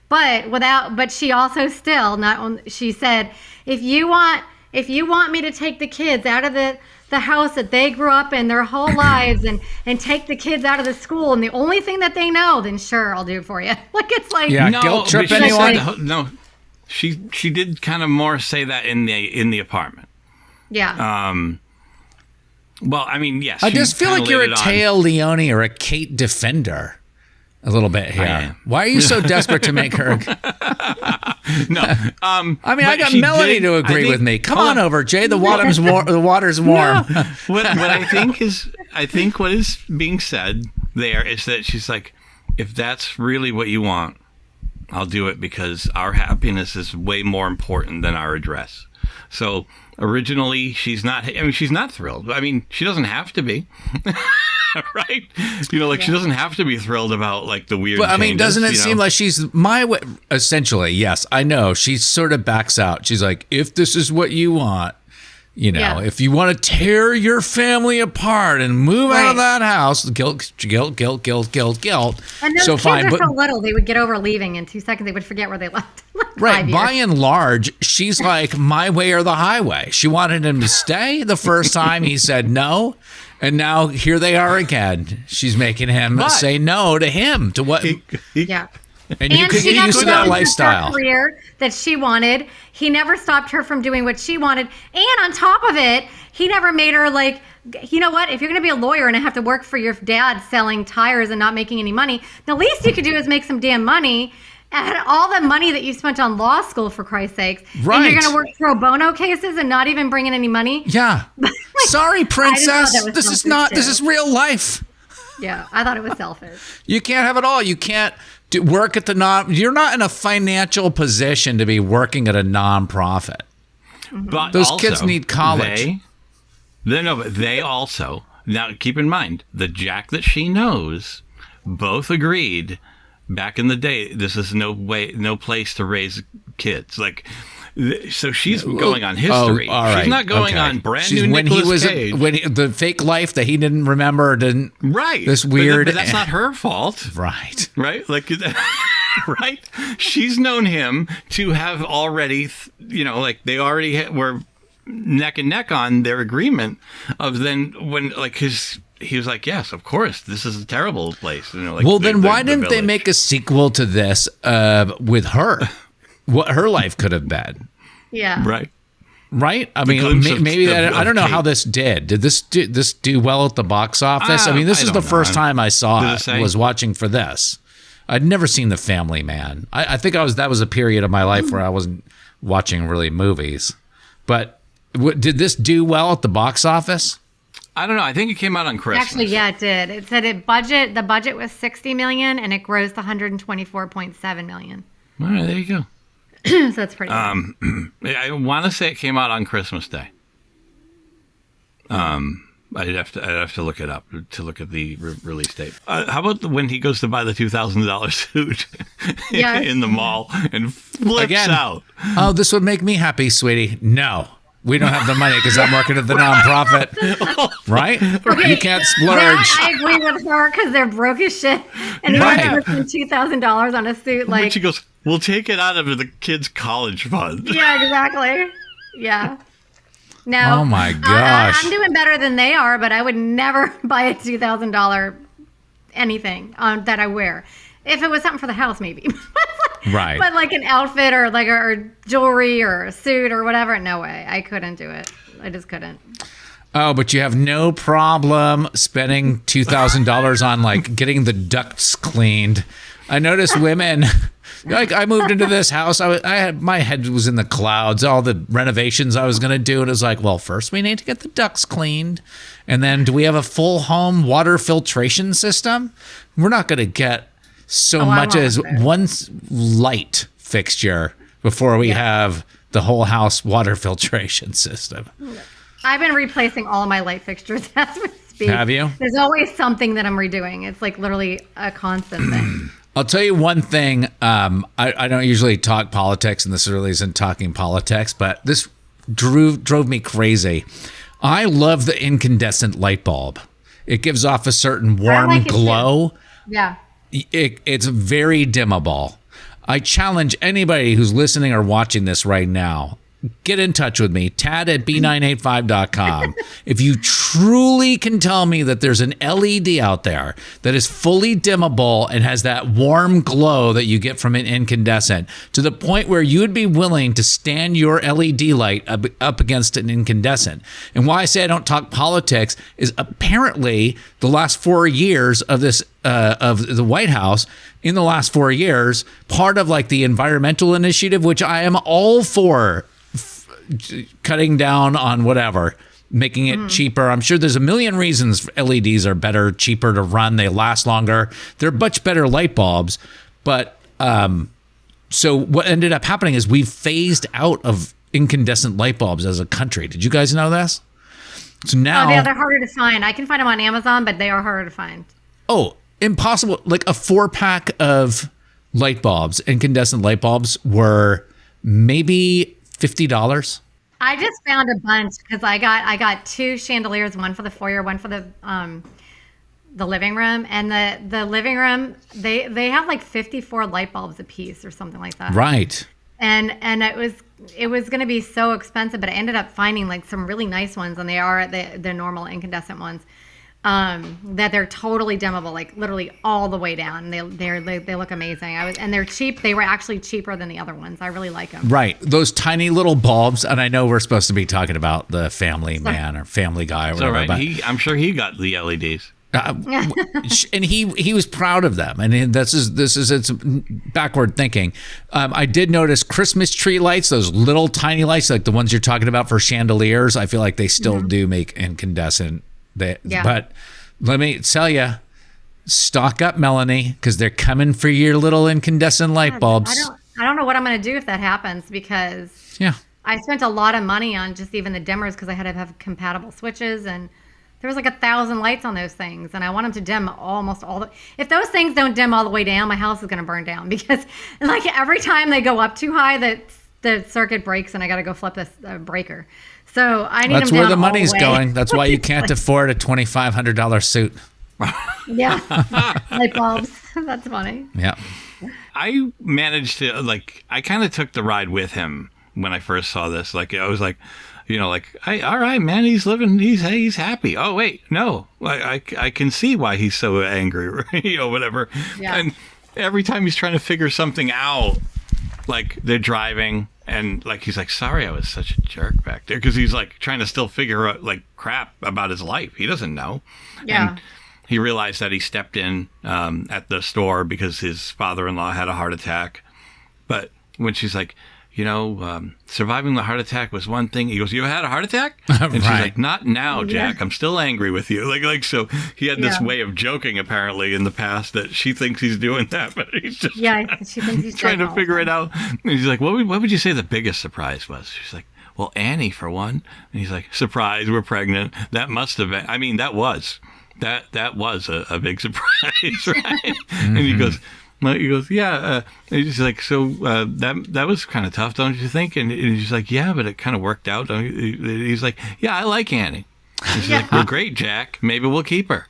Speaker 2: But she also still, she said, if you want me to take the kids out of the house that they grew up in their whole lives and take the kids out of the school and the only thing that they know, then sure, I'll do it for you. It's like,
Speaker 3: guilt trip anyone?
Speaker 1: She did kind of more say that in the apartment.
Speaker 2: Yeah.
Speaker 1: Well, I mean, yes.
Speaker 3: I just feel like you're a Taya Leone or a Kate Defender a little bit here. Why are you so desperate to make her?
Speaker 1: No.
Speaker 3: I mean, I got Melanie to agree with me. Come on over, Jay. The water's warm.
Speaker 1: No. What I think what is being said there is that she's like, if that's really what you want, I'll do it, because our happiness is way more important than our address. So originally she's not. I mean, she's not thrilled. I mean, she doesn't have to be. Right? You know, like she doesn't have to be thrilled about like the weird.
Speaker 3: But I mean,
Speaker 1: changes,
Speaker 3: doesn't it seem like she's my way? Essentially, yes, I know. She sort of backs out. She's like, if this is what you want, you know, if you want to tear your family apart and move out of that house, guilt.
Speaker 2: And those
Speaker 3: So
Speaker 2: kids
Speaker 3: fine,
Speaker 2: are
Speaker 3: but
Speaker 2: so little, they would get over leaving in 2 seconds. They would forget where they left.
Speaker 3: right, by and large, she's like my way or the highway. She wanted him to stay the first time. He said no. And now here they are again. She's making him say no to him, to what?
Speaker 2: Yeah.
Speaker 3: And you could get used to that lifestyle.
Speaker 2: Career that she wanted. He never stopped her from doing what she wanted. And on top of it, he never made her like, you know what? If you're going to be a lawyer and have to work for your dad selling tires and not making any money, the least you could do is make some damn money. And all the money that you spent on law school, for Christ's sakes.
Speaker 3: Right.
Speaker 2: And you're going to work pro bono cases and not even bring in any money?
Speaker 3: Yeah. Sorry, princess. This is real life.
Speaker 2: Yeah, I thought it was selfish.
Speaker 3: You can't have it all. You can't work at you're not in a financial position to be working at a nonprofit.
Speaker 1: But
Speaker 3: those
Speaker 1: also,
Speaker 3: kids need college.
Speaker 1: But they also, now keep in mind, the Jack that she knows both agreed back in the day, this is no place to raise kids. Like, so she's going on history. She's not going on brand new Nicolas Cage.
Speaker 3: The fake life that he didn't remember,
Speaker 1: right.
Speaker 3: This weird.
Speaker 1: But that's not her fault.
Speaker 3: Right.
Speaker 1: Right. Like, right. She's known him to have already, you know, like they already were neck and neck on their agreement of then when like he was like, yes, of course, this is a terrible place. You know, like
Speaker 3: well, then why didn't they make a sequel to this with her? What her life could have been.
Speaker 2: Yeah.
Speaker 3: Right? I mean, maybe that. I don't know how this did. Did this do well at the box office? I mean, this is the first time I saw it. Was watching for this. I'd never seen The Family Man. I think that was a period of my life where I wasn't watching really movies. But did this do well at the box office?
Speaker 1: I don't know. I think it came out on Christmas.
Speaker 2: Actually, yeah, it did. It said the budget was $60 million and it grossed $124.7 million.
Speaker 1: All right, there you go.
Speaker 2: So that's pretty good.
Speaker 1: I want to say it came out on Christmas Day. I'd have to look it up to look at the release date. How about when he goes to buy the $2,000 suit in the mall and flips out?
Speaker 3: Oh, this would make me happy, sweetie. No. We don't have the money because I'm working at the nonprofit, right?
Speaker 2: Okay,
Speaker 3: you can't splurge.
Speaker 2: I agree with her because they're broke as shit, and they're spending $2,000 on a suit. Like,
Speaker 1: when she goes, we'll take it out of the kids' college fund.
Speaker 2: Yeah, exactly. Yeah. No.
Speaker 3: Oh my gosh.
Speaker 2: I'm doing better than they are, but I would never buy a $2,000 anything that I wear. If it was something for the house, maybe.
Speaker 3: Right.
Speaker 2: But like an outfit or like or jewelry or a suit or whatever, no way. I couldn't do it. I just couldn't.
Speaker 3: Oh, but you have no problem spending $2,000 on like getting the ducts cleaned. I noticed women. Like I moved into this house, I had my head was in the clouds. All the renovations I was going to do, and it was like, well, first we need to get the ducts cleaned, and then do we have a full home water filtration system? We're not going to get so much as one light fixture before we have the whole house water filtration system.
Speaker 2: I've been replacing all of my light fixtures as we speak.
Speaker 3: Have you?
Speaker 2: There's always something that I'm redoing. It's like literally a constant thing.
Speaker 3: I'll tell you one thing. I don't usually talk politics, and this really isn't talking politics, but this drove me crazy. I love the incandescent light bulb. It gives off a certain warm glow.
Speaker 2: Too. Yeah.
Speaker 3: It's very dimmable. I challenge anybody who's listening or watching this right now, get in touch with me, tad@b985.com. If you truly can tell me that there's an LED out there that is fully dimmable and has that warm glow that you get from an incandescent, to the point where you would be willing to stand your LED light up against an incandescent. And why I say I don't talk politics is apparently the last 4 years of this of the White House, in the last 4 years, part of like the environmental initiative, which I am all for, cutting down on whatever, making it cheaper. I'm sure there's a million reasons LEDs are better, cheaper to run. They last longer. They're much better light bulbs. But so what ended up happening is we phased out of incandescent light bulbs as a country. Did you guys know this? So now,
Speaker 2: they're harder to find. I can find them on Amazon, but they are harder to find.
Speaker 3: Oh, impossible. Like a 4-pack of light bulbs, incandescent light bulbs, were maybe $50.
Speaker 2: I just found a bunch because I got 2 chandeliers, one for the foyer, one for the living room, and the living room they have like 54 light bulbs a piece or something like that.
Speaker 3: Right.
Speaker 2: And it was going to be so expensive, but I ended up finding like some really nice ones, and they are the normal incandescent ones. That they're totally dimmable, like literally all the way down. They look amazing. And they're cheap. They were actually cheaper than the other ones. I really like them.
Speaker 3: Right, those tiny little bulbs. And I know we're supposed to be talking about the Family Man or Family Guy or whatever.
Speaker 1: Right.
Speaker 3: But
Speaker 1: I'm sure he got the LEDs.
Speaker 3: And he was proud of them, and this is it's backward thinking. I did notice Christmas tree lights, those little tiny lights, like the ones you're talking about for chandeliers. I feel like they still do make incandescent. But let me tell you, stock up, Melanie, because they're coming for your little incandescent light bulbs.
Speaker 2: I don't know what I'm going to do if that happens, because I spent a lot of money on just even the dimmers because I had to have compatible switches, and there was like 1,000 lights on those things, and I want them to dim almost all the. If those things don't dim all the way down, my house is going to burn down, because like every time they go up too high, the circuit breaks, and I got to go flip this breaker. So I need
Speaker 3: That's
Speaker 2: them
Speaker 3: where
Speaker 2: down
Speaker 3: the money's
Speaker 2: all the way.
Speaker 3: going. That's why you can't afford a $2,500 suit.
Speaker 2: Yeah, light bulbs. That's funny.
Speaker 3: Yeah.
Speaker 1: I managed to I kind of took the ride with him when I first saw this. Like I was like, all right, man, he's living, he's happy. Oh wait, no, I can see why he's so angry, whatever.
Speaker 2: Yeah.
Speaker 1: And every time he's trying to figure something out, like they're driving, and like he's like, sorry, I was such a jerk back there, because he's like trying to still figure out like crap about his life. He doesn't know.
Speaker 2: Yeah.
Speaker 1: And he realized that he stepped in at the store because his father-in-law had a heart attack. But when she's like, surviving the heart attack was one thing. He goes, you had a heart attack? And she's like, not now, Jack. I'm still angry with you. Like so he had this way of joking apparently in the past that she thinks he's doing that, but he's just
Speaker 2: she thinks he's
Speaker 1: trying to figure it out. And he's like, what would you say the biggest surprise was? She's like, well, Annie for one. And he's like, surprise, we're pregnant. That must have been, that was a big surprise, right? And he goes, yeah. He's like, so that was kind of tough, don't you think? And he's like, yeah, but it kind of worked out. He's like, yeah, I like Annie. And she's like, well, great, Jack. Maybe we'll keep her.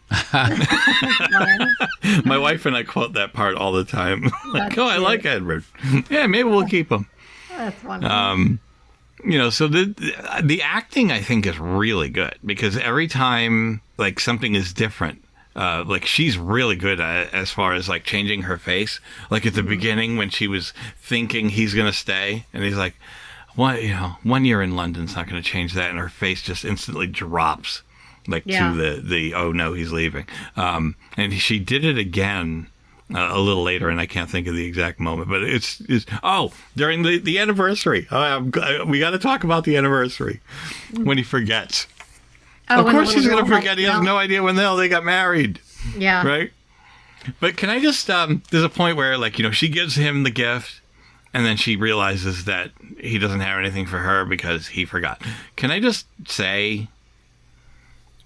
Speaker 1: My wife and I quote that part all the time. Like, I like Edward. Yeah, maybe we'll keep him.
Speaker 2: That's wonderful.
Speaker 1: So the acting, I think, is really good, because every time like something is different, like she's really good at, as far as like changing her face. Like at the beginning when she was thinking he's gonna stay, and he's like, "What? 1 year in London's not gonna change that," and her face just instantly drops, like to the oh no, he's leaving. And she did it again a little later, and I can't think of the exact moment, but it's during the anniversary. We got to talk about the anniversary when he forgets. Of course he's going to forget. He has no idea when the hell they got married.
Speaker 2: Yeah.
Speaker 1: Right? But can I just, there's a point where, like, she gives him the gift, and then she realizes that he doesn't have anything for her because he forgot. Can I just say,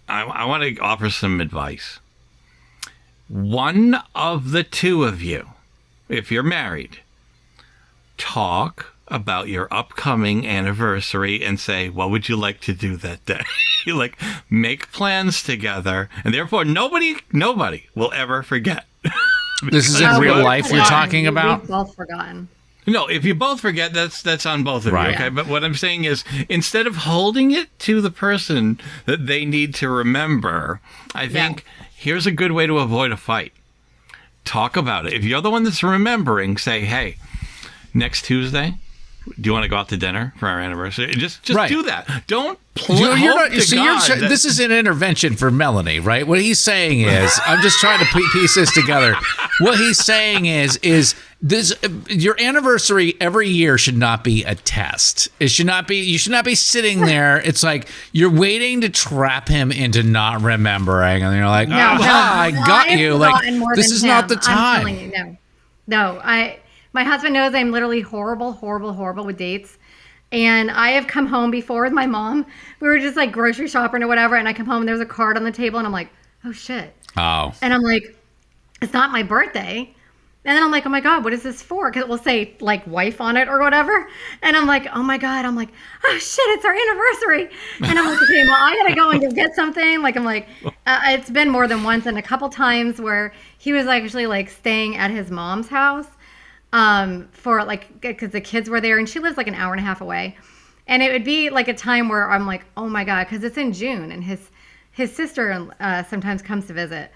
Speaker 1: I want to offer some advice. One of the two of you, if you're married, talk about your upcoming anniversary and say, what would you like to do that day? Like, make plans together, and therefore nobody will ever forget.
Speaker 3: This is in real life you're talking about?
Speaker 2: We've both forgotten.
Speaker 1: No, if you both forget, that's on both of you,
Speaker 3: right.
Speaker 1: okay? But what I'm saying is, instead of holding it to the person that they need to remember, I think here's a good way to avoid a fight. Talk about it. If you're the one that's remembering, say, hey, next Tuesday, do you want to go out to dinner for our anniversary? Just do that. Don't
Speaker 3: this is an intervention for Melanie, right? What he's saying is, I'm just trying to piece this together. What he's saying is this: your anniversary every year should not be a test. It should not be. You should not be sitting there. It's like you're waiting to trap him into not remembering, and you're like, I got you. Like, this is not the time.
Speaker 2: I'm telling you, no. My husband knows I'm literally horrible with dates. And I have come home before with my mom. We were just like grocery shopping or whatever. And I come home and there's a card on the table and I'm like, oh shit.
Speaker 3: Oh.
Speaker 2: And I'm like, it's not my birthday. And then I'm like, oh my God, what is this for? Because it will say like wife on it or whatever. And I'm like, oh my God. I'm like, oh shit, it's our anniversary. And I'm like, okay, well, I got to go and go get something. Like, I'm like, it's been more than once and a couple times where he was actually like staying at his mom's house for like, because the kids were there and she lives like an hour and a half away. And it would be like a time where I'm like, oh my God, because it's in June and his sister sometimes comes to visit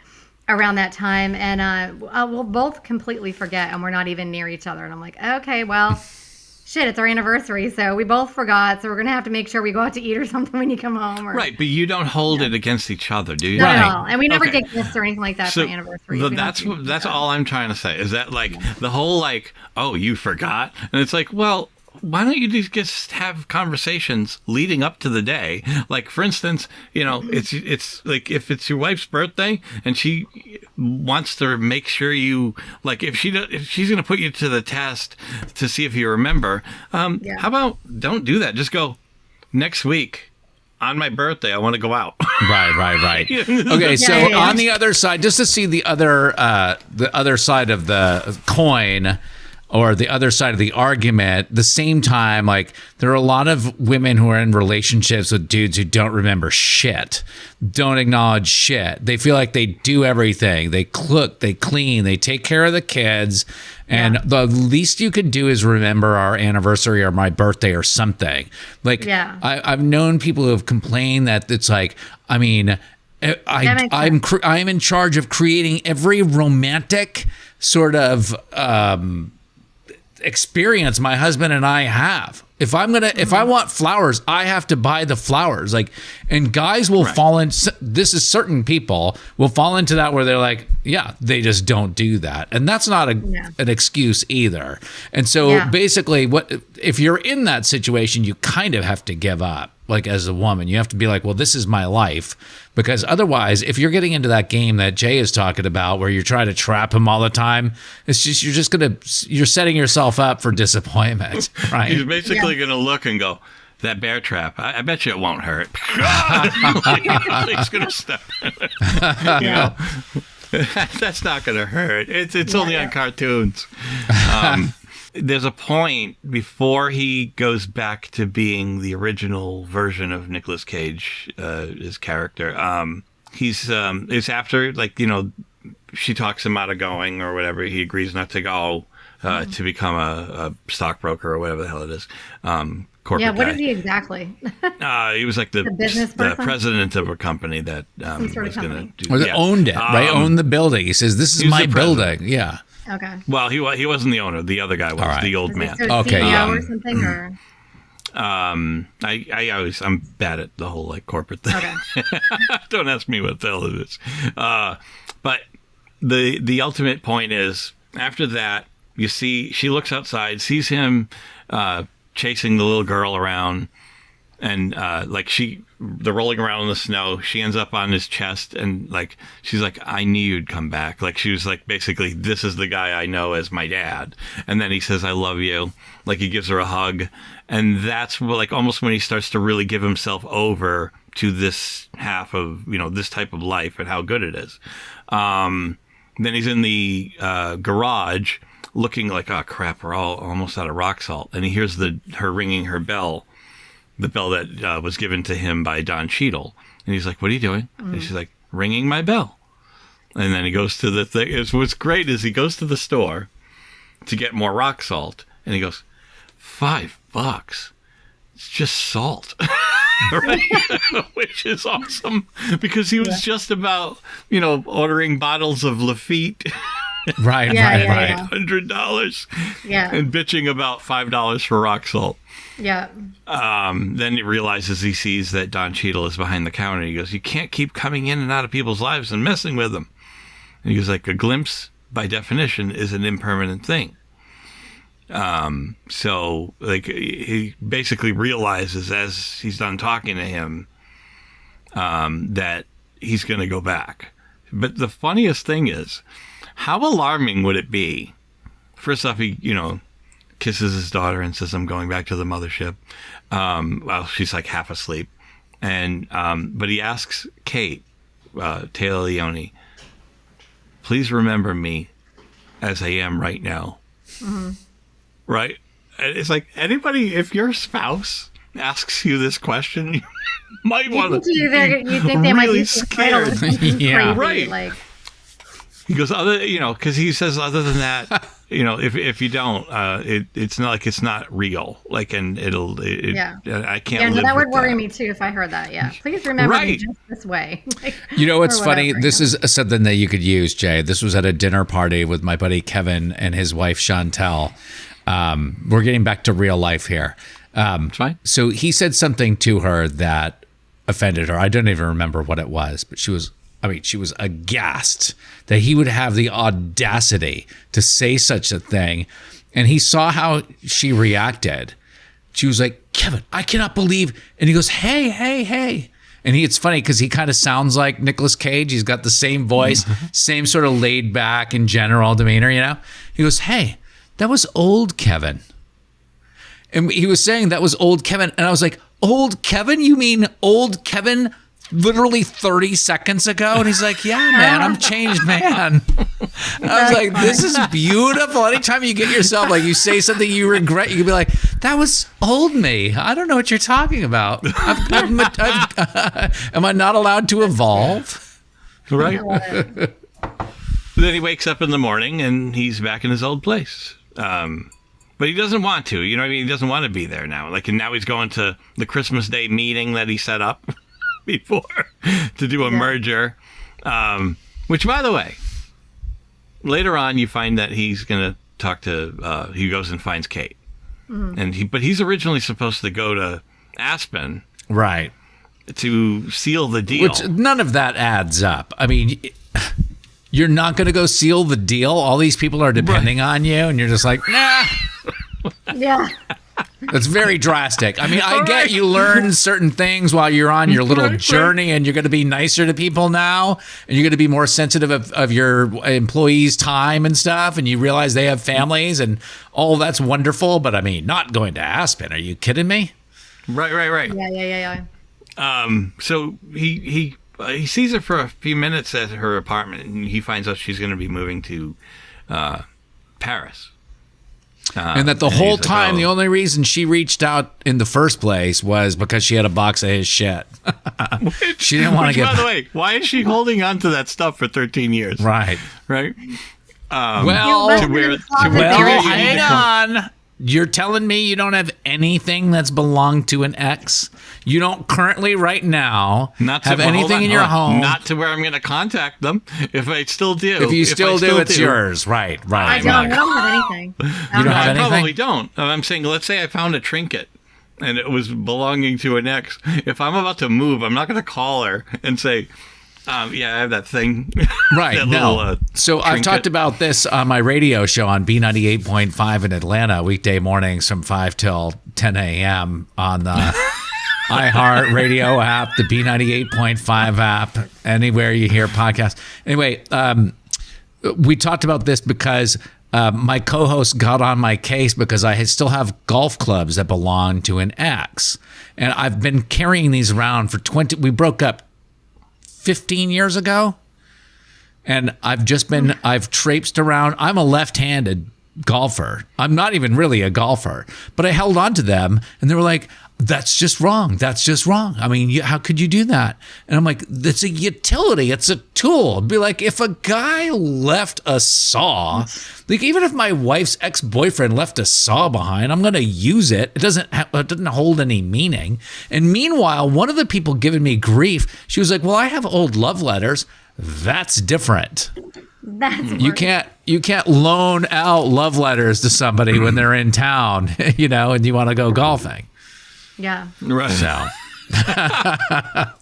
Speaker 2: around that time, and we'll both completely forget, and we're not even near each other. And I'm like, okay, well, shit, it's our anniversary, so we both forgot, so we're gonna have to make sure we go out to eat or something when you come home. Or,
Speaker 1: right, but you don't hold it against each other, do you?
Speaker 2: Not
Speaker 3: Right.
Speaker 2: at all. And we never get gifts or anything like that for anniversaries.
Speaker 1: That's all I'm trying to say. Is that like the whole like, oh, you forgot, and it's like, well, why don't you just have conversations leading up to the day? Like, for instance, it's like if it's your wife's birthday and she wants to make sure you, like, if she's going to put you to the test to see if you remember, how about don't do that? Just go, next week on my birthday, I want to go out.
Speaker 3: Right. Okay, so on the other side, just to see the other side of the coin, or the other side of the argument, the same time, like, there are a lot of women who are in relationships with dudes who don't remember shit, don't acknowledge shit. They feel like they do everything. They cook, they clean, they take care of the kids. And the least you could do is remember our anniversary or my birthday or something. Like, I've known people who have complained that it's like, I mean, I'm in charge of creating every romantic sort of experience my husband and I have. If I want flowers, I have to buy the flowers. Like, and guys will fall in. This is certain people will fall into that where they're like, they just don't do that, and that's not an excuse either. And so basically, if you're in that situation, you kind of have to give up. Like, as a woman, you have to be like, well, this is my life. Because otherwise, if you're getting into that game that Jay is talking about, where you're trying to trap him all the time, you're setting yourself up for disappointment, right?
Speaker 1: He's basically going to look and go, that bear trap, I bet you it won't hurt. He's going to step in it. That's not going to hurt. It's only on cartoons. There's a point before he goes back to being the original version of Nicolas Cage, his character. It's after, like, she talks him out of going or whatever. He agrees not to go to become a stockbroker or whatever the hell it is. Corporate
Speaker 2: what
Speaker 1: guy.
Speaker 2: is he exactly?
Speaker 1: He was like the president of a company that was going to do.
Speaker 3: Or that owned it, right? Owned the building. He says, "This is my building." Yeah.
Speaker 2: Okay.
Speaker 1: Well, he wasn't the owner. The other guy was the old man.
Speaker 2: Okay. Or something, or?
Speaker 1: I'm bad at the whole like corporate thing. Okay. Don't ask me what the hell it is. But the ultimate point is, after that, you see she looks outside, sees him chasing the little girl around, and they're rolling around in the snow. She ends up on his chest, and like she's like, I knew you'd come back. Like, she was like, basically, this is the guy I know as my dad. And then he says, I love you. Like, he gives her a hug, and that's like almost when he starts to really give himself over to this half of this type of life and how good it is. Then he's in the garage looking like, oh crap, we're all almost out of rock salt, and he hears her ringing her bell. The bell that was given to him by Don Cheadle. And he's like, what are you doing? And she's like, ringing my bell. And then he goes to the thing. What's great is he goes to the store to get more rock salt. And he goes, $5. It's just salt. Right? Which is awesome. Because he was just about, ordering bottles of Lafitte.
Speaker 3: Right.
Speaker 1: $100. Yeah. And bitching about $5 for rock salt.
Speaker 2: Yeah.
Speaker 1: Then he realizes, he sees that Don Cheadle is behind the counter. He goes, you can't keep coming in and out of people's lives and messing with them. And he goes, like, a glimpse, by definition, is an impermanent thing. So, like, he basically realizes as he's done talking to him that he's going to go back. But the funniest thing is, how alarming would it be? First off, he, kisses his daughter and says, "I'm going back to the mothership." Well, she's like half asleep, and but he asks Kate, Taylor Leone, "Please remember me as I am right now." Mm-hmm. Right? It's like, anybody, if your spouse asks you this question, you might want to
Speaker 2: you think they might be
Speaker 1: scared.
Speaker 3: Yeah,
Speaker 2: crazy,
Speaker 1: right.
Speaker 2: Like,
Speaker 1: he goes, because he says, other than that, if you don't, it's not like, it's not real. Like, and I can't.
Speaker 2: Yeah,
Speaker 1: live
Speaker 2: that would
Speaker 1: with
Speaker 2: worry
Speaker 1: that.
Speaker 2: me too if I heard that. Yeah, please remember me just this way. Like,
Speaker 3: what's funny? This is something that you could use, Jay. This was at a dinner party with my buddy Kevin and his wife Chantel. We're getting back to real life here.
Speaker 1: It's fine.
Speaker 3: So he said something to her that offended her. I don't even remember what it was, but she was aghast that he would have the audacity to say such a thing. And he saw how she reacted. She was like, "Kevin, I cannot believe." And he goes, "Hey, hey, hey." And it's funny because he kind of sounds like Nicolas Cage. He's got the same voice, same sort of laid back and general demeanor, He goes, "Hey, that was old Kevin." And he was saying that was old Kevin. And I was like, "Old Kevin? You mean old Kevin literally 30 seconds ago?" And he's like, "Yeah, man, I'm a changed man." I was like, this is beautiful. Anytime you get yourself, like, you say something you regret, you can be like, "That was old me. I don't know what you're talking about. Am I not allowed to evolve?"
Speaker 1: Right. Then he wakes up in the morning and he's back in his old place. But he doesn't want to, He doesn't want to be there now. Like, and now he's going to the Christmas Day meeting that he set up before to do a merger. Which, by the way, later on you find that he's going to talk to, he goes and finds Kate. Mm-hmm. But he's originally supposed to go to Aspen.
Speaker 3: Right.
Speaker 1: To seal the deal.
Speaker 3: Which, none of that adds up. I mean, you're not going to go seal the deal. All these people are depending on you, and you're just like, nah.
Speaker 2: Yeah.
Speaker 3: That's very drastic. I mean, I get you learn certain things while you're on your little journey, and you're going to be nicer to people now, and you're going to be more sensitive of your employees' time and stuff, and you realize they have families, and all that's wonderful. But I mean, not going to Aspen. Are you kidding me?
Speaker 1: Right.
Speaker 2: Yeah.
Speaker 1: So he sees her for a few minutes at her apartment, and he finds out she's going to be moving to Paris.
Speaker 3: And that the whole time, the only reason she reached out in the first place was because she had a box of his shit. She didn't want to get.
Speaker 1: By the way, why is she holding on to that stuff for 13 years?
Speaker 3: Right.
Speaker 1: Well,
Speaker 3: hang on. You're telling me you don't have anything that's belonged to an ex? You don't currently, right now, have anything in your home?
Speaker 1: Not to where I'm going to contact them. If I still do.
Speaker 3: If you still do, it's yours. Right.
Speaker 2: I don't have anything.
Speaker 3: You don't have anything?
Speaker 1: I probably don't. I'm saying, let's say I found a trinket and it was belonging to an ex. If I'm about to move, I'm not going to call her and say, I have that thing.
Speaker 3: Right.
Speaker 1: that
Speaker 3: no.
Speaker 1: little,
Speaker 3: so
Speaker 1: trinket.
Speaker 3: I've talked about this on my radio show on B98.5 in Atlanta, weekday mornings from 5 till 10 a.m. on the iHeartRadio app, the B98.5 app, anywhere you hear podcasts. Anyway, we talked about this because my co-host got on my case because I still have golf clubs that belong to an ex. And I've been carrying these around for we broke up 15 years ago. And I've traipsed around. I'm a left-handed golfer. I'm not even really a golfer, but I held on to them and they were like, "That's just wrong. That's just wrong. I mean, how could you do that?" And I'm like, "It's a utility. It's a tool." It'd be like if a guy left a saw, like even if my wife's ex-boyfriend left a saw behind, I'm going to use it. It doesn't hold any meaning. And meanwhile, one of the people giving me grief, she was like, "Well, I have old love letters." That's different. You can't loan out love letters to somebody when they're in town, and you want to go golfing.
Speaker 2: Yeah.
Speaker 1: Right.
Speaker 3: So
Speaker 2: I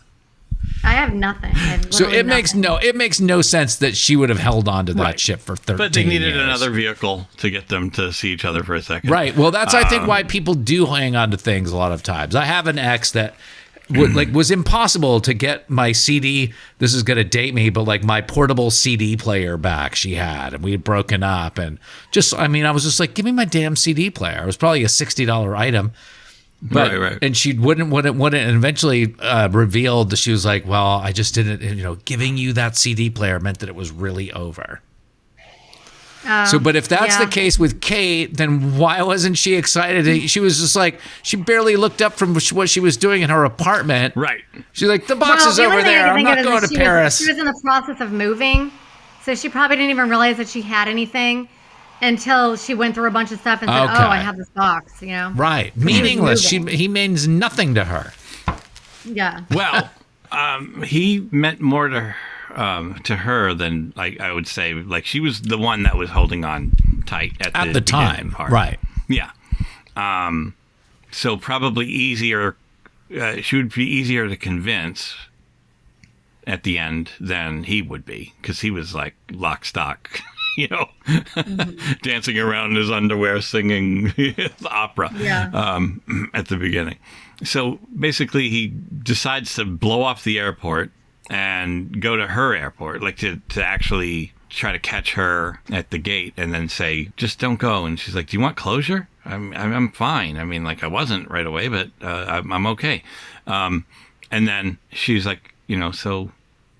Speaker 2: have nothing.
Speaker 3: So it makes no sense that she would have held on to that shit for 13 years.
Speaker 1: But they needed another vehicle to get them to see each other for a second.
Speaker 3: Right. Well, that's I think why people do hang on to things a lot of times. I have an ex that was impossible to get my CD. This is gonna date me, but like my portable CD player back. She had, and we had broken up, and I was just like, give me my damn CD player. It was probably a $60 item. But,
Speaker 1: right.
Speaker 3: And she wouldn't, and eventually revealed that she was like, well, I just didn't, giving you that CD player meant that it was really over. But if that's the case with Kate, then why wasn't she excited? She was just like, she barely looked up from what she was doing in her apartment.
Speaker 1: Right.
Speaker 3: She's like, the box is over there. I'm not going to Paris.
Speaker 2: She was in the process of moving, so she probably didn't even realize that she had anything until she went through a bunch of stuff and said, "Oh, I have this box,"
Speaker 3: Right. Meaningless. He means nothing to her.
Speaker 2: Yeah.
Speaker 1: Well, he meant more to her than, like, I would say, like, she was the one that was holding on tight at the time part.
Speaker 3: Right.
Speaker 1: Yeah. So probably easier. She would be easier to convince at the end than he would be, because he was like lock stock. Dancing around in his underwear, singing the opera at the beginning. So basically, he decides to blow off the airport and go to her airport, like to actually try to catch her at the gate and then say, just don't go. And she's like, do you want closure? I'm fine. I mean, like, I wasn't right away, but I'm okay. And then she's like, so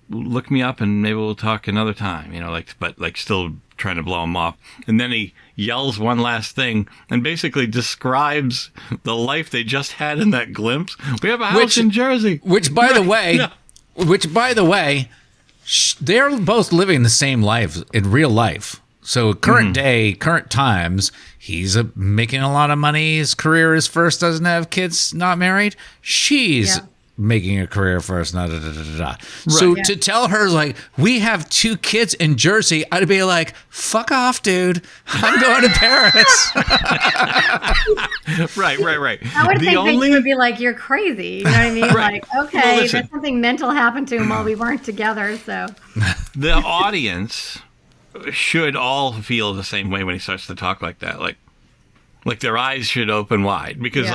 Speaker 1: look me up and maybe we'll talk another time, but still trying to blow him off. And then he yells one last thing and basically describes the life they just had in that glimpse. We have a house in Jersey.
Speaker 3: Which, by the way, they're both living the same life in real life. So current day, current times, he's making a lot of money. His career is first, doesn't have kids, not married. She's making a career first. Right. So to tell her, like, we have 2 kids in Jersey, I'd be like, fuck off, dude. I'm going to Paris.
Speaker 1: Right.
Speaker 2: I would think that you would be like, you're crazy. You know what I mean?
Speaker 1: Right.
Speaker 2: Like, okay, well, there's something mental happened to him while we weren't together, so.
Speaker 1: The audience should all feel the same way when he starts to talk like that. Like their eyes should open wide, because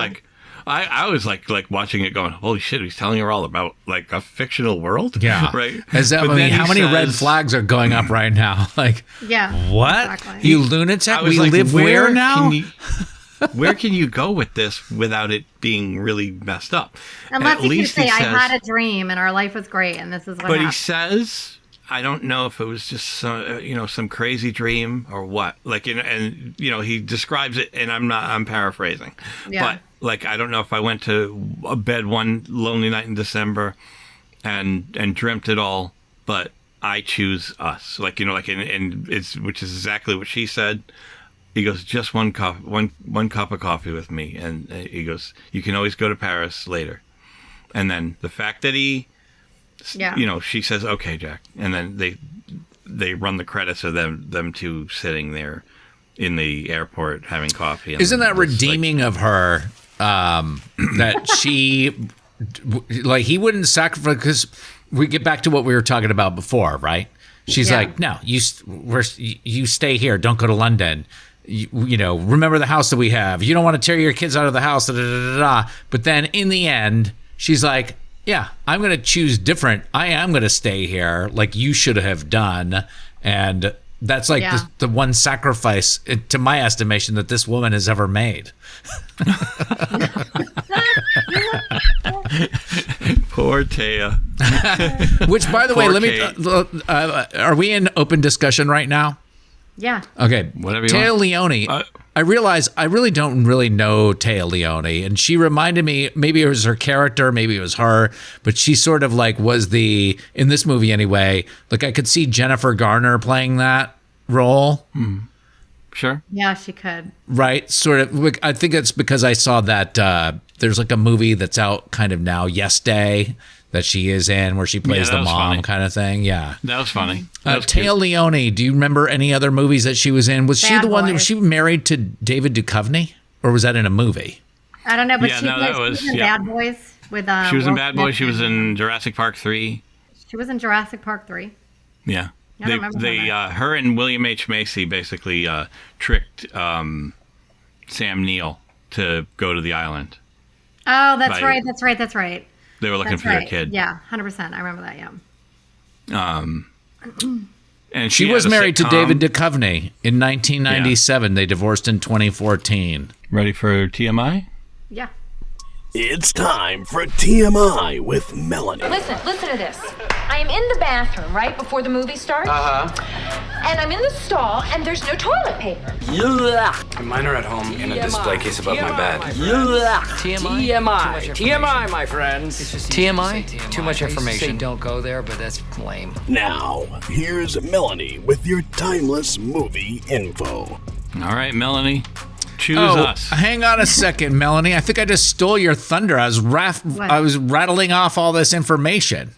Speaker 1: I was like watching it going, holy shit, he's telling her all about like a fictional world.
Speaker 3: Yeah.
Speaker 1: Right.
Speaker 3: How many red flags are going up right now? Like, what? Exactly. You lunatic? We like, live where now?
Speaker 1: Where can you go with this without it being really messed up?
Speaker 2: Unless you say, I had a dream and our life was great and this is what happened.
Speaker 1: But he says, I don't know if it was just some crazy dream or what. Like, and he describes it, and I'm paraphrasing. Yeah. But like, I don't know if I went to bed one lonely night in December and dreamt it all, but I choose us. Like, and which is exactly what she said. He goes, just one cup of coffee with me, and he goes, you can always go to Paris later. And then the fact that he, she says, okay, Jack, and then they run the credits of them 2 sitting there in the airport having coffee. And
Speaker 3: isn't that redeeming of her? That she, like, he wouldn't sacrifice, because we get back to what we were talking about before, right? She's like, no, you stay here. Don't go to London. Remember the house that we have. You don't want to tear your kids out of the house. Da, da, da, da, da. But then in the end, she's like, yeah, I'm going to choose different. I am going to stay here like you should have done. And that's like the one sacrifice, to my estimation, that this woman has ever made.
Speaker 1: Poor Taya.
Speaker 3: Which, by the way, let me. Are we in open discussion right now?
Speaker 2: Yeah.
Speaker 3: Okay.
Speaker 1: Whatever you
Speaker 3: Taya
Speaker 1: want.
Speaker 3: Leone. I realize I really don't know Taya Leone, and she reminded me, maybe it was her character, maybe it was her, but she sort of like was in this movie anyway, like I could see Jennifer Garner playing that role.
Speaker 1: Sure.
Speaker 2: Yeah, she could.
Speaker 3: Right. Sort of. I think it's because I saw that there's like a movie that's out kind of now, Yes Day, that she is in, where she plays the mom funny. Kind of thing. Yeah.
Speaker 1: That was funny.
Speaker 3: Taya Leone, do you remember any other movies that she was in? Was she the one that was she married to David Duchovny, or was that in a movie?
Speaker 2: I don't know, but she was in Bad Boys with
Speaker 1: she was in Bad Boys. She was in Jurassic Park 3.
Speaker 2: She was in Jurassic Park 3.
Speaker 1: Yeah. Her and William H. Macy basically tricked Sam Neill to go to the island.
Speaker 2: Oh, that's right.
Speaker 1: They were looking
Speaker 2: That's
Speaker 1: for
Speaker 2: right.
Speaker 1: their kid.
Speaker 2: Yeah, 100%. I remember that. Yeah.
Speaker 1: And
Speaker 3: She
Speaker 1: had
Speaker 3: was
Speaker 1: a
Speaker 3: married to
Speaker 1: sitcom.
Speaker 3: David Duchovny in 1997. They divorced in 2014.
Speaker 1: Ready for TMI?
Speaker 2: Yeah.
Speaker 4: It's time for TMI with Melanie.
Speaker 5: Listen to this. I am in the bathroom right before the movie starts. And I'm in the stall, and there's no toilet paper.
Speaker 6: Mine are at home in a display case above my bed.
Speaker 7: TMI, my friends.
Speaker 6: TMI?
Speaker 7: Too much information.
Speaker 6: Say
Speaker 7: Don't go there, but that's lame.
Speaker 4: Now, here's Melanie with your timeless movie info.
Speaker 1: All right, Melanie. Choose us.
Speaker 3: Hang on a second, Melanie. I think I just stole your thunder. I was rattling off all this information.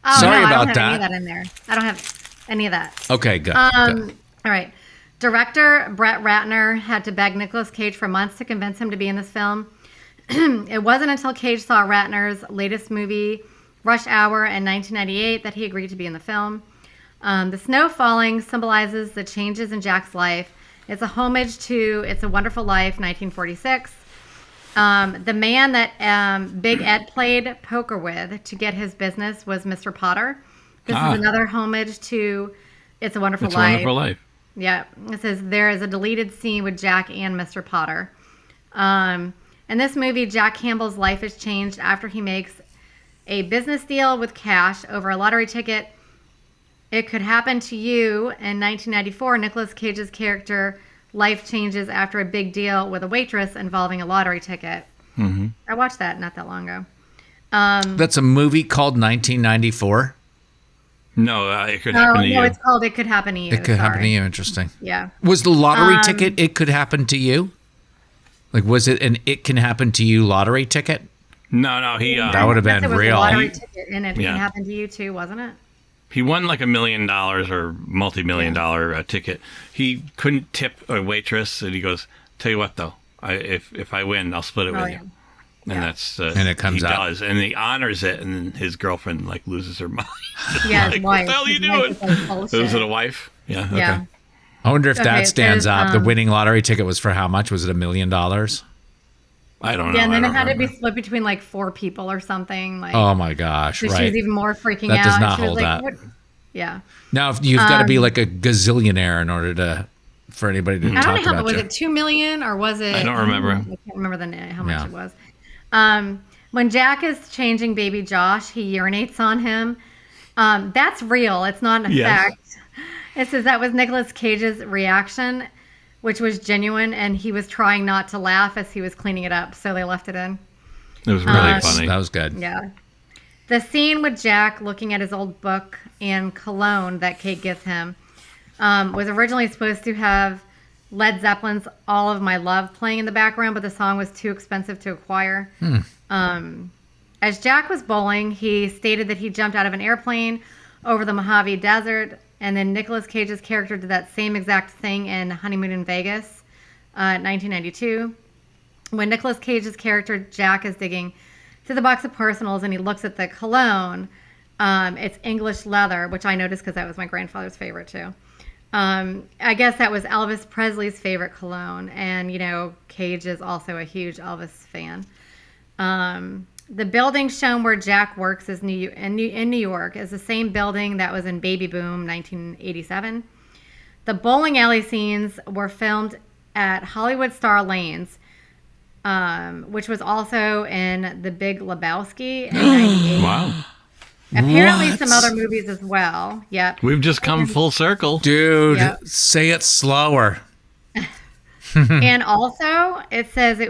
Speaker 2: Oh,
Speaker 3: Sorry
Speaker 2: no, I
Speaker 3: about
Speaker 2: don't have
Speaker 3: that.
Speaker 2: any of that in there. I don't have any of that.
Speaker 3: Okay, good.
Speaker 2: All right. Director Brett Ratner had to beg Nicolas Cage for months to convince him to be in this film. It wasn't until Cage saw Ratner's latest movie, Rush Hour, in 1998 that he agreed to be in the film. The snow falling symbolizes the changes in Jack's life. It's a homage to It's a Wonderful Life, 1946. The man that Big Ed played poker with to get his business was Mr. Potter. This is another homage to It's a Wonderful
Speaker 1: It's a
Speaker 2: Life.
Speaker 1: Wonderful Life.
Speaker 2: Yeah. It says there is a deleted scene with Jack and Mr. Potter. In this movie, Jack Campbell's life is changed after he makes a business deal with cash over a lottery ticket. It Could Happen to You in 1994. Nicolas Cage's character life changes after a big deal with a waitress involving a lottery ticket. Mm-hmm. I watched that not that long ago.
Speaker 3: That's a movie called 1994.
Speaker 1: No, It Could Happen to You.
Speaker 2: No, it's called It Could Happen to You.
Speaker 3: It could happen to you. Interesting.
Speaker 2: Yeah.
Speaker 3: Was the lottery ticket It Could Happen to You? Like, was it an It Can Happen to You lottery ticket?
Speaker 1: No, he
Speaker 3: That would have
Speaker 2: Yes,
Speaker 3: been
Speaker 2: it was
Speaker 3: real.
Speaker 2: a lottery ticket, and it
Speaker 1: Yeah.
Speaker 2: can happen to you too, wasn't it?
Speaker 1: he won like $1 million or multi-million dollar ticket. He couldn't tip a waitress, and he goes, "Tell you what, though, if I win, I'll split it with you." And that's
Speaker 3: And it comes
Speaker 1: he
Speaker 3: out.
Speaker 1: does, and he honors it, and then his girlfriend like loses her mind.
Speaker 2: Yeah,
Speaker 1: Like,
Speaker 2: his
Speaker 1: what
Speaker 2: wife.
Speaker 1: the hell are you
Speaker 2: His wife
Speaker 1: doing?
Speaker 2: is like, bullshit.
Speaker 1: Was it a wife? Yeah. Okay.
Speaker 2: Yeah.
Speaker 3: I wonder if
Speaker 2: Okay,
Speaker 3: that stands
Speaker 2: there's,
Speaker 3: up. The winning lottery ticket was for how much? Was it $1 million?
Speaker 1: I don't know.
Speaker 2: Yeah, and then
Speaker 1: I
Speaker 2: it
Speaker 1: don't
Speaker 2: had to be
Speaker 1: remember.
Speaker 2: split between like 4 people or something. Like,
Speaker 3: Oh my gosh!
Speaker 2: so
Speaker 3: Right.
Speaker 2: she was even more freaking
Speaker 3: That
Speaker 2: out.
Speaker 3: does not
Speaker 2: She was
Speaker 3: hold
Speaker 2: like,
Speaker 3: up.
Speaker 2: "What?" Yeah.
Speaker 3: Now if you've got to be like a gazillionaire in order for anybody to
Speaker 2: I don't
Speaker 3: talk
Speaker 2: know how,
Speaker 3: about
Speaker 2: was
Speaker 3: you.
Speaker 2: it 2 million or was it?
Speaker 1: I don't remember.
Speaker 2: I can't remember how much
Speaker 3: Yeah.
Speaker 2: it was. When Jack is changing baby Josh, he urinates on him. That's real. It's not an
Speaker 1: Yes.
Speaker 2: effect. It says that was Nicolas Cage's reaction, which was genuine, and he was trying not to laugh as he was cleaning it up, so they left it in.
Speaker 1: It was really funny.
Speaker 3: That was good.
Speaker 2: Yeah. The scene with Jack looking at his old book and cologne that Kate gives him was originally supposed to have Led Zeppelin's All of My Love playing in the background, but the song was too expensive to acquire. As Jack was bowling, he stated that he jumped out of an airplane over the Mojave Desert, and then Nicolas Cage's character did that same exact thing in Honeymoon in Vegas, 1992. When Nicolas Cage's character Jack is digging through the box of personals and he looks at the cologne, it's English leather, which I noticed because that was my grandfather's favorite too. I guess that was Elvis Presley's favorite cologne, and Cage is also a huge Elvis fan. The building shown where Jack works is in New York is the same building that was in Baby Boom 1987. The bowling alley scenes were filmed at Hollywood Star Lanes, which was also in The Big Lebowski in 98.
Speaker 1: Wow.
Speaker 2: Apparently
Speaker 3: What?
Speaker 2: some other movies as well. Yep.
Speaker 1: We've just come full circle.
Speaker 3: Dude,
Speaker 2: Yep.
Speaker 3: say it slower.
Speaker 2: And also, it says this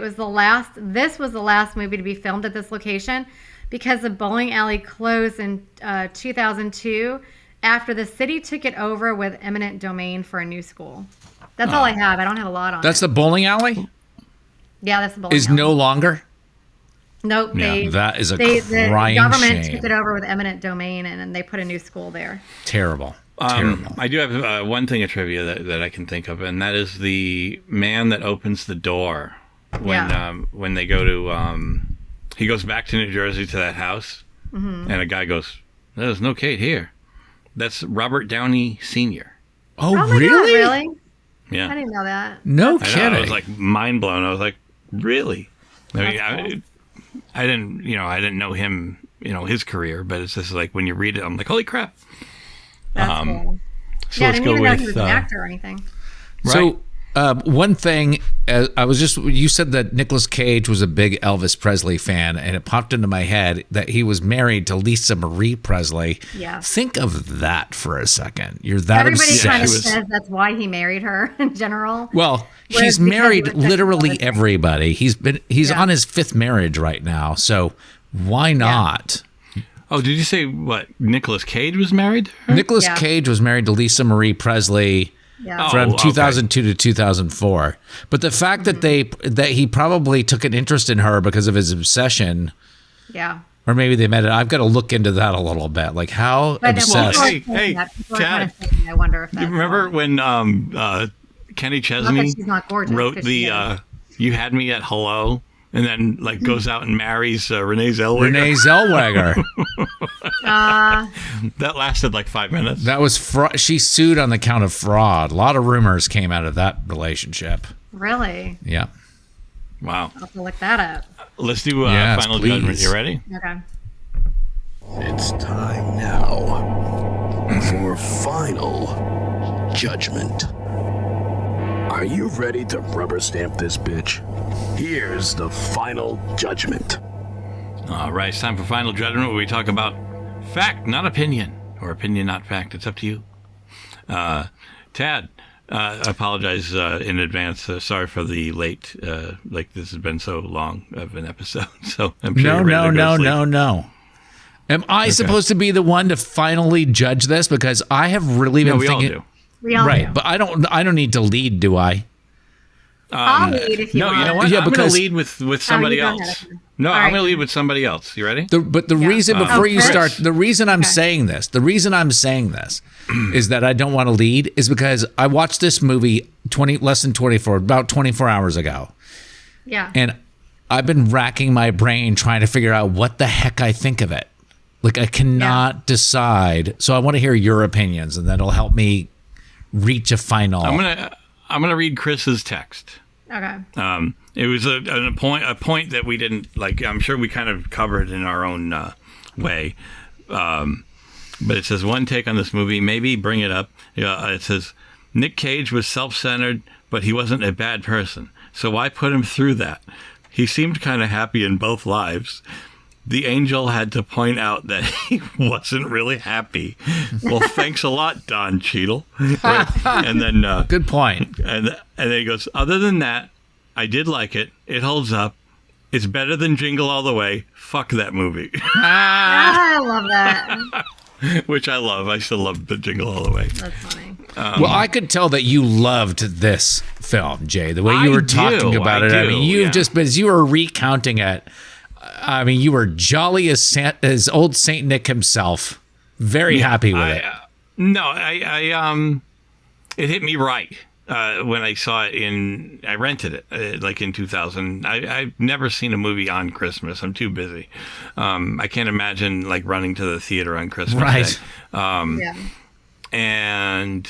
Speaker 2: was the last movie to be filmed at this location because the bowling alley closed in 2002 after the city took it over with eminent domain for a new school. That's all I have. I don't have a lot on
Speaker 3: That's
Speaker 2: it.
Speaker 3: the bowling alley?
Speaker 2: Yeah, that's the bowling
Speaker 3: Is
Speaker 2: alley.
Speaker 3: no longer?
Speaker 2: Nope.
Speaker 1: Yeah,
Speaker 3: that is a
Speaker 2: the
Speaker 3: crying
Speaker 2: government
Speaker 3: shame.
Speaker 2: took it over with eminent domain, and then they put a new school there.
Speaker 3: Terrible. Terrible.
Speaker 1: I do have one thing of trivia that I can think of, and that is the man that opens the door when they go to he goes back to New Jersey to that house, and a guy goes, "There's no Kate here." That's Robert Downey Sr.
Speaker 3: Oh,
Speaker 2: Oh my
Speaker 3: really?
Speaker 2: God, really?
Speaker 1: Yeah,
Speaker 2: I didn't know that.
Speaker 3: No
Speaker 1: I know,
Speaker 3: kidding.
Speaker 1: I was like mind blown. I was like, really? I mean,
Speaker 2: That's cool.
Speaker 1: I didn't know him, his career, but it's just like when you read it, I'm like, holy crap.
Speaker 2: That's cool.
Speaker 1: So
Speaker 2: Yeah, I
Speaker 1: let's
Speaker 2: didn't
Speaker 1: go
Speaker 2: even know
Speaker 1: with
Speaker 2: he was an actor or anything.
Speaker 1: right.
Speaker 3: So one thing, you said that Nicolas Cage was a big Elvis Presley fan, and it popped into my head that he was married to Lisa Marie Presley.
Speaker 2: Yeah.
Speaker 3: Think of that for a second. You're that
Speaker 2: Everybody
Speaker 3: obsessed.
Speaker 2: kind of says that's why he married her in general.
Speaker 3: Well,
Speaker 2: Whereas
Speaker 3: he's
Speaker 2: because
Speaker 3: married
Speaker 2: he was such a
Speaker 3: literally
Speaker 2: Elvis fan.
Speaker 3: everybody. He's on his 5th marriage right now, so why not?
Speaker 1: Oh, did you say what? Nicolas Cage was married to her?
Speaker 3: Nicolas
Speaker 2: Yeah.
Speaker 3: Cage was married to Lisa Marie Presley
Speaker 2: Yeah.
Speaker 3: from
Speaker 1: Oh, okay.
Speaker 3: 2002 to 2004. But the fact that he probably took an interest in her because of his obsession,
Speaker 2: Yeah.
Speaker 3: or maybe they met it. I've got to look into that a little bit. Like how
Speaker 2: But
Speaker 3: obsessed.
Speaker 2: people are
Speaker 1: Hey,
Speaker 2: saying that. People are kind
Speaker 1: Chad.
Speaker 2: of saying, I wonder if that's
Speaker 1: You remember
Speaker 2: why.
Speaker 1: when Kenny
Speaker 2: Not
Speaker 1: Chesney
Speaker 2: that she's not gorgeous,
Speaker 1: wrote
Speaker 2: 'cause
Speaker 1: the
Speaker 2: she is.
Speaker 1: "You Had Me at Hello" and then like goes out and marries Renee Zellweger?
Speaker 3: Renee Zellweger.
Speaker 1: That lasted like 5 minutes.
Speaker 3: That was she sued on the count of fraud. A lot of rumors came out of that relationship.
Speaker 2: Really?
Speaker 3: Yeah.
Speaker 1: Wow.
Speaker 2: I'll have to look that up.
Speaker 1: Let's do
Speaker 3: Yes,
Speaker 1: Final
Speaker 3: please.
Speaker 1: Judgment. You ready?
Speaker 2: Okay.
Speaker 4: It's time now for Final Judgment. Are you ready to rubber stamp this bitch? Here's the Final Judgment.
Speaker 1: All right, it's time for Final Judgment, where we talk about fact, not opinion, or opinion, not fact. It's up to you. Tad, I apologize in advance. Sorry for the late. This has been so long of an episode. So I'm sure you're ready to go to sleep.
Speaker 3: No. Am I supposed to be the one to finally judge this? Because I have really been
Speaker 1: No, we all
Speaker 3: thinking.
Speaker 1: do.
Speaker 2: We all
Speaker 3: Right,
Speaker 2: do.
Speaker 3: but I don't need to lead, do I?
Speaker 2: I'll lead if you
Speaker 1: No,
Speaker 2: want.
Speaker 1: you know what?
Speaker 3: Yeah,
Speaker 1: I'm going
Speaker 3: because-
Speaker 1: to lead with somebody
Speaker 2: you go ahead,
Speaker 1: else.
Speaker 2: okay.
Speaker 1: No,
Speaker 2: All
Speaker 1: I'm
Speaker 2: right.
Speaker 1: going to lead with somebody else. You ready?
Speaker 3: But the reason before you
Speaker 2: Chris.
Speaker 3: start, the reason I'm saying this is that I don't want to lead is because I watched this movie about 24 hours ago,
Speaker 2: Yeah.
Speaker 3: and I've been racking my brain trying to figure out what the heck I think of it. Like I cannot decide. So I want to hear your opinions, and that'll help me reach a final.
Speaker 1: I'm gonna read Chris's text.
Speaker 2: Okay.
Speaker 1: It was a point that we didn't like. I'm sure we kind of covered in our own way. But it says one take on this movie. Maybe bring it up. It says Nick Cage was self-centered, but he wasn't a bad person. So why put him through that? He seemed kind of happy in both lives. The angel had to point out that he wasn't really happy. Well, thanks a lot, Don Cheadle. Right? And then
Speaker 3: Good point.
Speaker 1: and then he goes, other than that, I did like it. It holds up. It's better than Jingle All the Way. Fuck that movie.
Speaker 2: I love that.
Speaker 1: Which I love. I still love the Jingle All the Way.
Speaker 2: That's funny.
Speaker 3: Well, I could tell that you loved this film, Jay. The way you
Speaker 1: I
Speaker 3: were talking
Speaker 1: do,
Speaker 3: about
Speaker 1: I
Speaker 3: it. I
Speaker 1: do,
Speaker 3: mean, you
Speaker 1: yeah.
Speaker 3: just, but as you were recounting it, I mean, you were jolly as old Saint Nick himself. Very happy with it.
Speaker 1: It hit me right when I saw it I rented it like in 2000. I've never seen a movie on Christmas. I'm too busy. I can't imagine like running to the theater on Christmas
Speaker 3: Right.
Speaker 1: Day.
Speaker 2: Yeah.
Speaker 1: And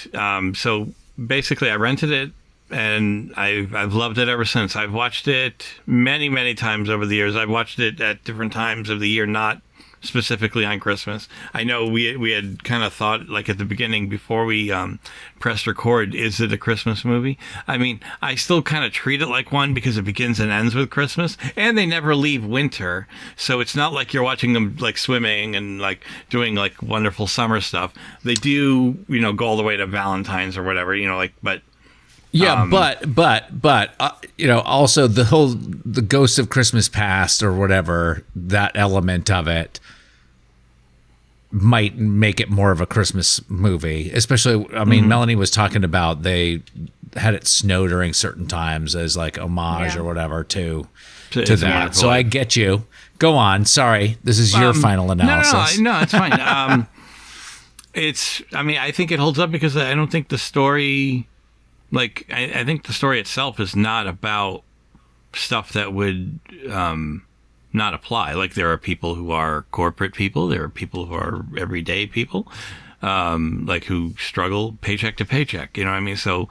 Speaker 1: so basically I rented it, and I've loved it ever since. I've watched it many, many times over the years. I've watched it at different times of the year, not specifically on Christmas. I know we had kind of thought, like at the beginning before we pressed record, is it a Christmas movie? I mean, I still kind of treat it like one because it begins and ends with Christmas, and they never leave winter, so it's not like you're watching them like swimming and like doing like wonderful summer stuff. They do, go all the way to Valentine's or whatever, but
Speaker 3: Yeah, but also the Ghost of Christmas Past or whatever, that element of it might make it more of a Christmas movie. Especially, I mean, Melanie was talking about they had it snow during certain times as like homage or whatever to
Speaker 1: It's
Speaker 3: that.
Speaker 1: wonderful.
Speaker 3: So I get you. Go on. Sorry, this is your final analysis.
Speaker 1: No, it's fine. I think it holds up because I don't think the story. Like, I think the story itself is not about stuff that would not apply. Like, there are people who are corporate people. There are people who are everyday people, like who struggle paycheck to paycheck. You know what I mean? So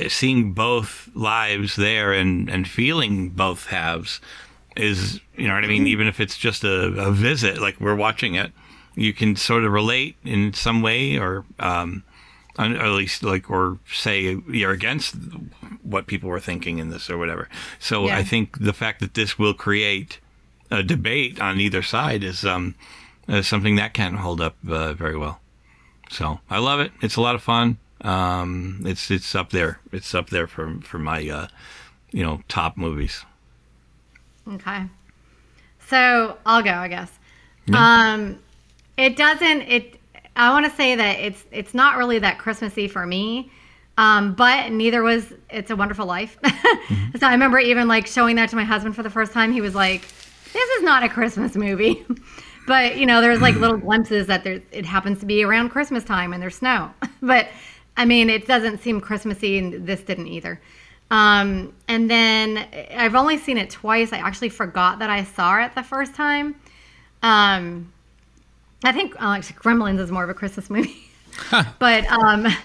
Speaker 1: seeing both lives there and feeling both halves is, you know what I mean? Even if it's just a visit, like we're watching it, you can sort of relate in some way, or at least like, or say you're against what people were thinking in this or whatever. So
Speaker 2: Yeah.
Speaker 1: I think the fact that this will create a debate on either side is something that can hold up very well. So I love it. It's a lot of fun. It's up there. It's up there for my top movies.
Speaker 2: Okay. So I'll go, I guess.
Speaker 1: Yeah.
Speaker 2: I want to say that it's not really that Christmassy for me. But neither was It's a Wonderful Life. So I remember even like showing that to my husband for the first time. He was like, this is not a Christmas movie. But, there's like little glimpses that it happens to be around Christmas time and there's snow. But, I mean, it doesn't seem Christmassy, and this didn't either. And then I've only seen it twice. I actually forgot that I saw it the first time. I think Gremlins is more of a Christmas movie. But I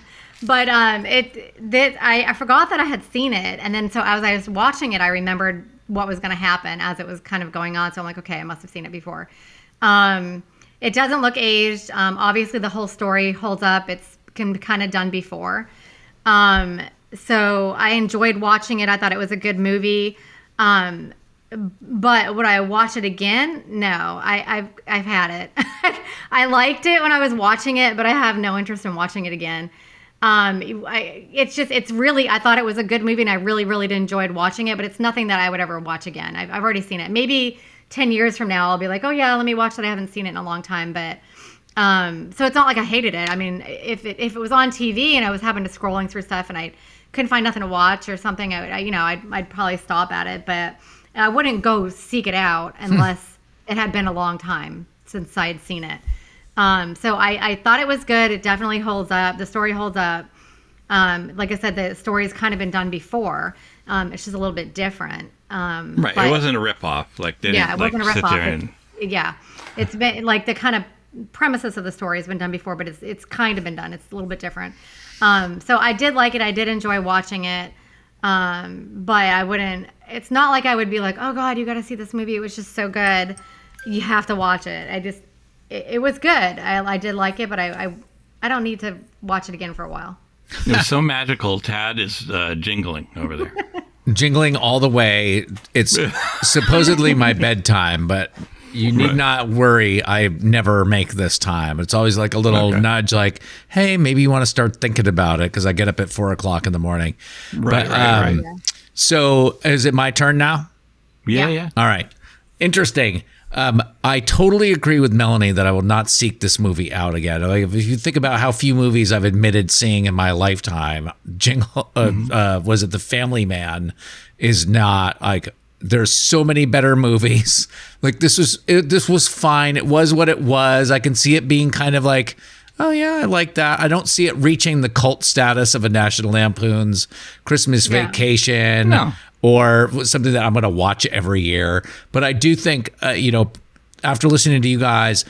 Speaker 2: forgot that I had seen it. And then so as I was watching it, I remembered what was going to happen as it was kind of going on. So I'm like, okay, I must have seen it before. It doesn't look aged. Obviously, the whole story holds up. It's kind of done before. So I enjoyed watching it. I thought it was a good movie. But would I watch it again? No, I've had it. I liked it when I was watching it, but I have no interest in watching it again. It's really, I thought it was a good movie and I really, really enjoyed watching it, but it's nothing that I would ever watch again. I've already seen it. Maybe 10 years from now, I'll be like, oh yeah, let me watch that. I haven't seen it in a long time, but, so it's not like I hated it. I mean, if it was on TV and I was having to scrolling through stuff and I couldn't find nothing to watch or something, I'd probably stop at it, but I wouldn't go seek it out unless it had been a long time since I had seen it. So I thought it was good. It definitely holds up. The story holds up. Like I said, the story's kind of been done before. It's just a little bit different.
Speaker 1: Right. It wasn't a ripoff. Like they didn't,
Speaker 2: it wasn't a ripoff.
Speaker 1: And...
Speaker 2: It's been like the kind of premises of the story has been done before, but it's kind of been done. It's a little bit different. So I did like it. I did enjoy watching it. But I wouldn't. It's not like I would be like, oh God, you got to see this movie. It was just so good. You have to watch it. It was good. I did like it, but I don't need to watch it again for a while.
Speaker 1: It was so magical. Tad is jingling over there.
Speaker 3: Jingling all the way. It's supposedly my bedtime, but you need not worry. I never make this time. It's always like a little nudge, like, hey, maybe you want to start thinking about it, because I get up at 4 o'clock in the morning.
Speaker 1: Right.
Speaker 3: So is it my turn now?
Speaker 1: Yeah.
Speaker 3: All right. Interesting. I totally agree with Melanie that I will not seek this movie out again. Like, if you think about how few movies I've admitted seeing in my lifetime, was it The Family Man is not like, there's so many better movies. Like this was fine. It was what it was. I can see it being kind of like, oh yeah, I like that. I don't see it reaching the cult status of a National Lampoon's Christmas Vacation.
Speaker 1: No.
Speaker 3: Or something that I'm going to watch every year. But I do think, after listening to you guys,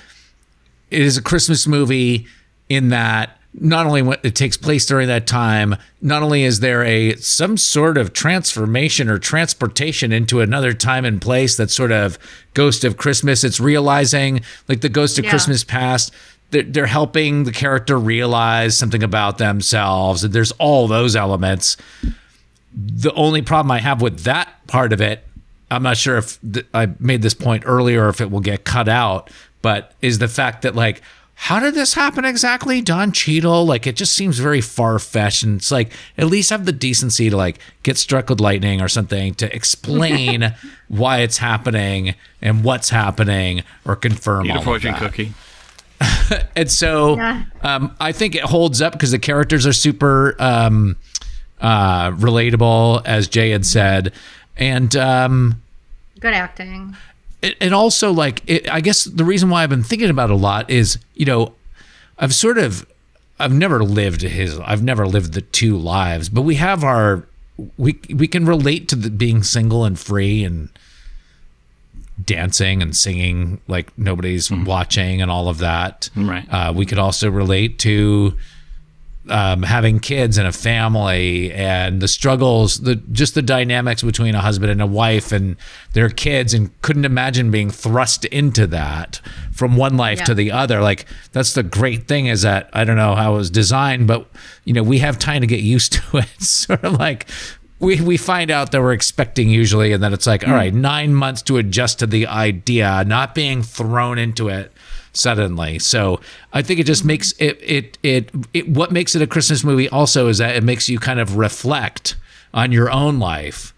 Speaker 3: it is a Christmas movie in that not only when it takes place during that time, not only is there some sort of transformation or transportation into another time and place that's sort of Ghost of Christmas. It's realizing, like the Ghost of Christmas Past, they're helping the character realize something about themselves. And there's all those elements. The only problem I have with that part of it, I'm not sure if I made this point earlier or if it will get cut out, but is the fact that, like, how did this happen exactly? Don Cheadle? Like, it just seems very far-fetched. And it's like, at least have the decency to, like, get struck with lightning or something to explain why it's happening and what's happening, or confirm all of that.
Speaker 1: Eat a fortune cookie.
Speaker 3: And so I think it holds up because the characters are super... relatable, as Jay had said, and
Speaker 2: good acting.
Speaker 3: And also, like, I guess the reason why I've been thinking about it a lot is, I've never lived the two lives, but we have we can relate to being single and free and dancing and singing like nobody's watching and all of that.
Speaker 1: Right.
Speaker 3: We could also relate to having kids and a family and the struggles, just the dynamics between a husband and a wife and their kids, and couldn't imagine being thrust into that from one life to the other. Like, that's the great thing, is that I don't know how it was designed, but we have time to get used to it. Sort of like we find out that we're expecting usually, and then it's like, all right, 9 months to adjust to the idea, not being thrown into it suddenly. So I think it just makes it what makes it a Christmas movie also is that it makes you kind of reflect on your own life.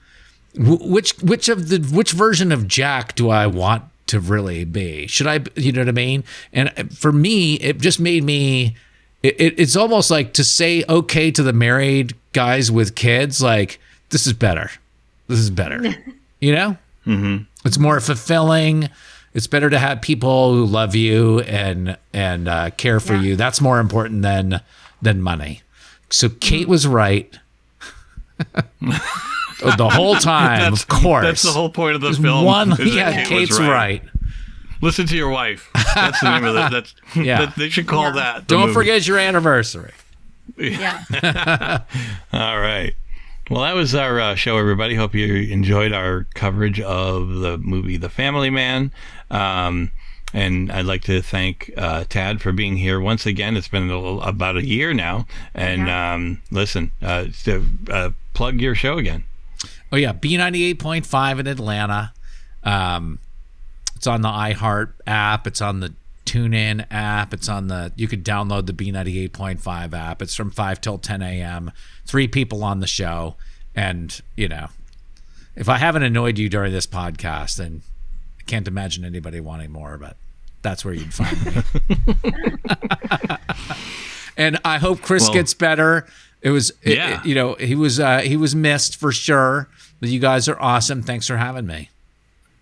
Speaker 3: Which version of Jack do I want to really be? Should I, you know what I mean? And for me, it just made me, it's almost like to say okay to the married guys with kids, like, this is better. This is better. Mm-hmm. It's more fulfilling. It's better to have people who love you and care for you. That's more important than money. So Kate was right the whole time. Of course,
Speaker 1: that's the whole point of the film.
Speaker 3: Kate's right.
Speaker 1: Listen to your wife. That's the name of it. That's they should call that.
Speaker 3: Don't forget your anniversary.
Speaker 2: Yeah.
Speaker 1: All right. Well, that was our show, everybody. Hope you enjoyed our coverage of the movie The Family Man. And I'd like to thank Tad for being here once again. It's been about a year now. And listen, plug your show again.
Speaker 3: Oh, yeah. B98.5 in Atlanta. It's on the iHeart app. It's on the TuneIn app. You could download the B98.5 app. It's from 5 till 10 a.m. 3 people on the show. And, if I haven't annoyed you during this podcast, then I can't imagine anybody wanting more, but that's where you'd find me. And I hope Chris gets better. He was missed for sure, but you guys are awesome. Thanks for having me.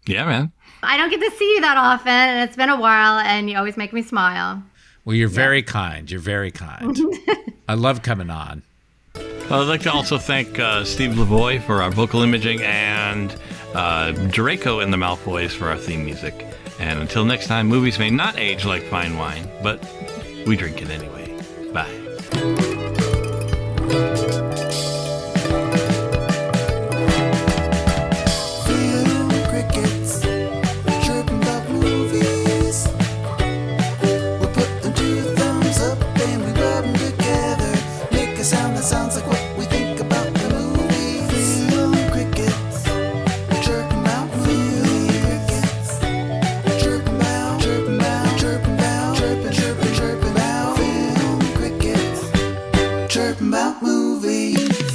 Speaker 1: Yeah, man.
Speaker 2: I don't get to see you that often, and it's been a while, and you always make me smile.
Speaker 3: Well, you're very kind. You're very kind. I love coming on.
Speaker 1: Well, I'd like to also thank Steve Lavoie for our vocal imaging and Draco and the Malfoys for our theme music. And until next time, movies may not age like fine wine, but we drink it anyway. Bye.
Speaker 8: Sounds like what we think about the movie. Film crickets, chirping about movie crickets, chirping about, chirping about, chirping about, chirping, chirping, chirping about film crickets, chirping about movies.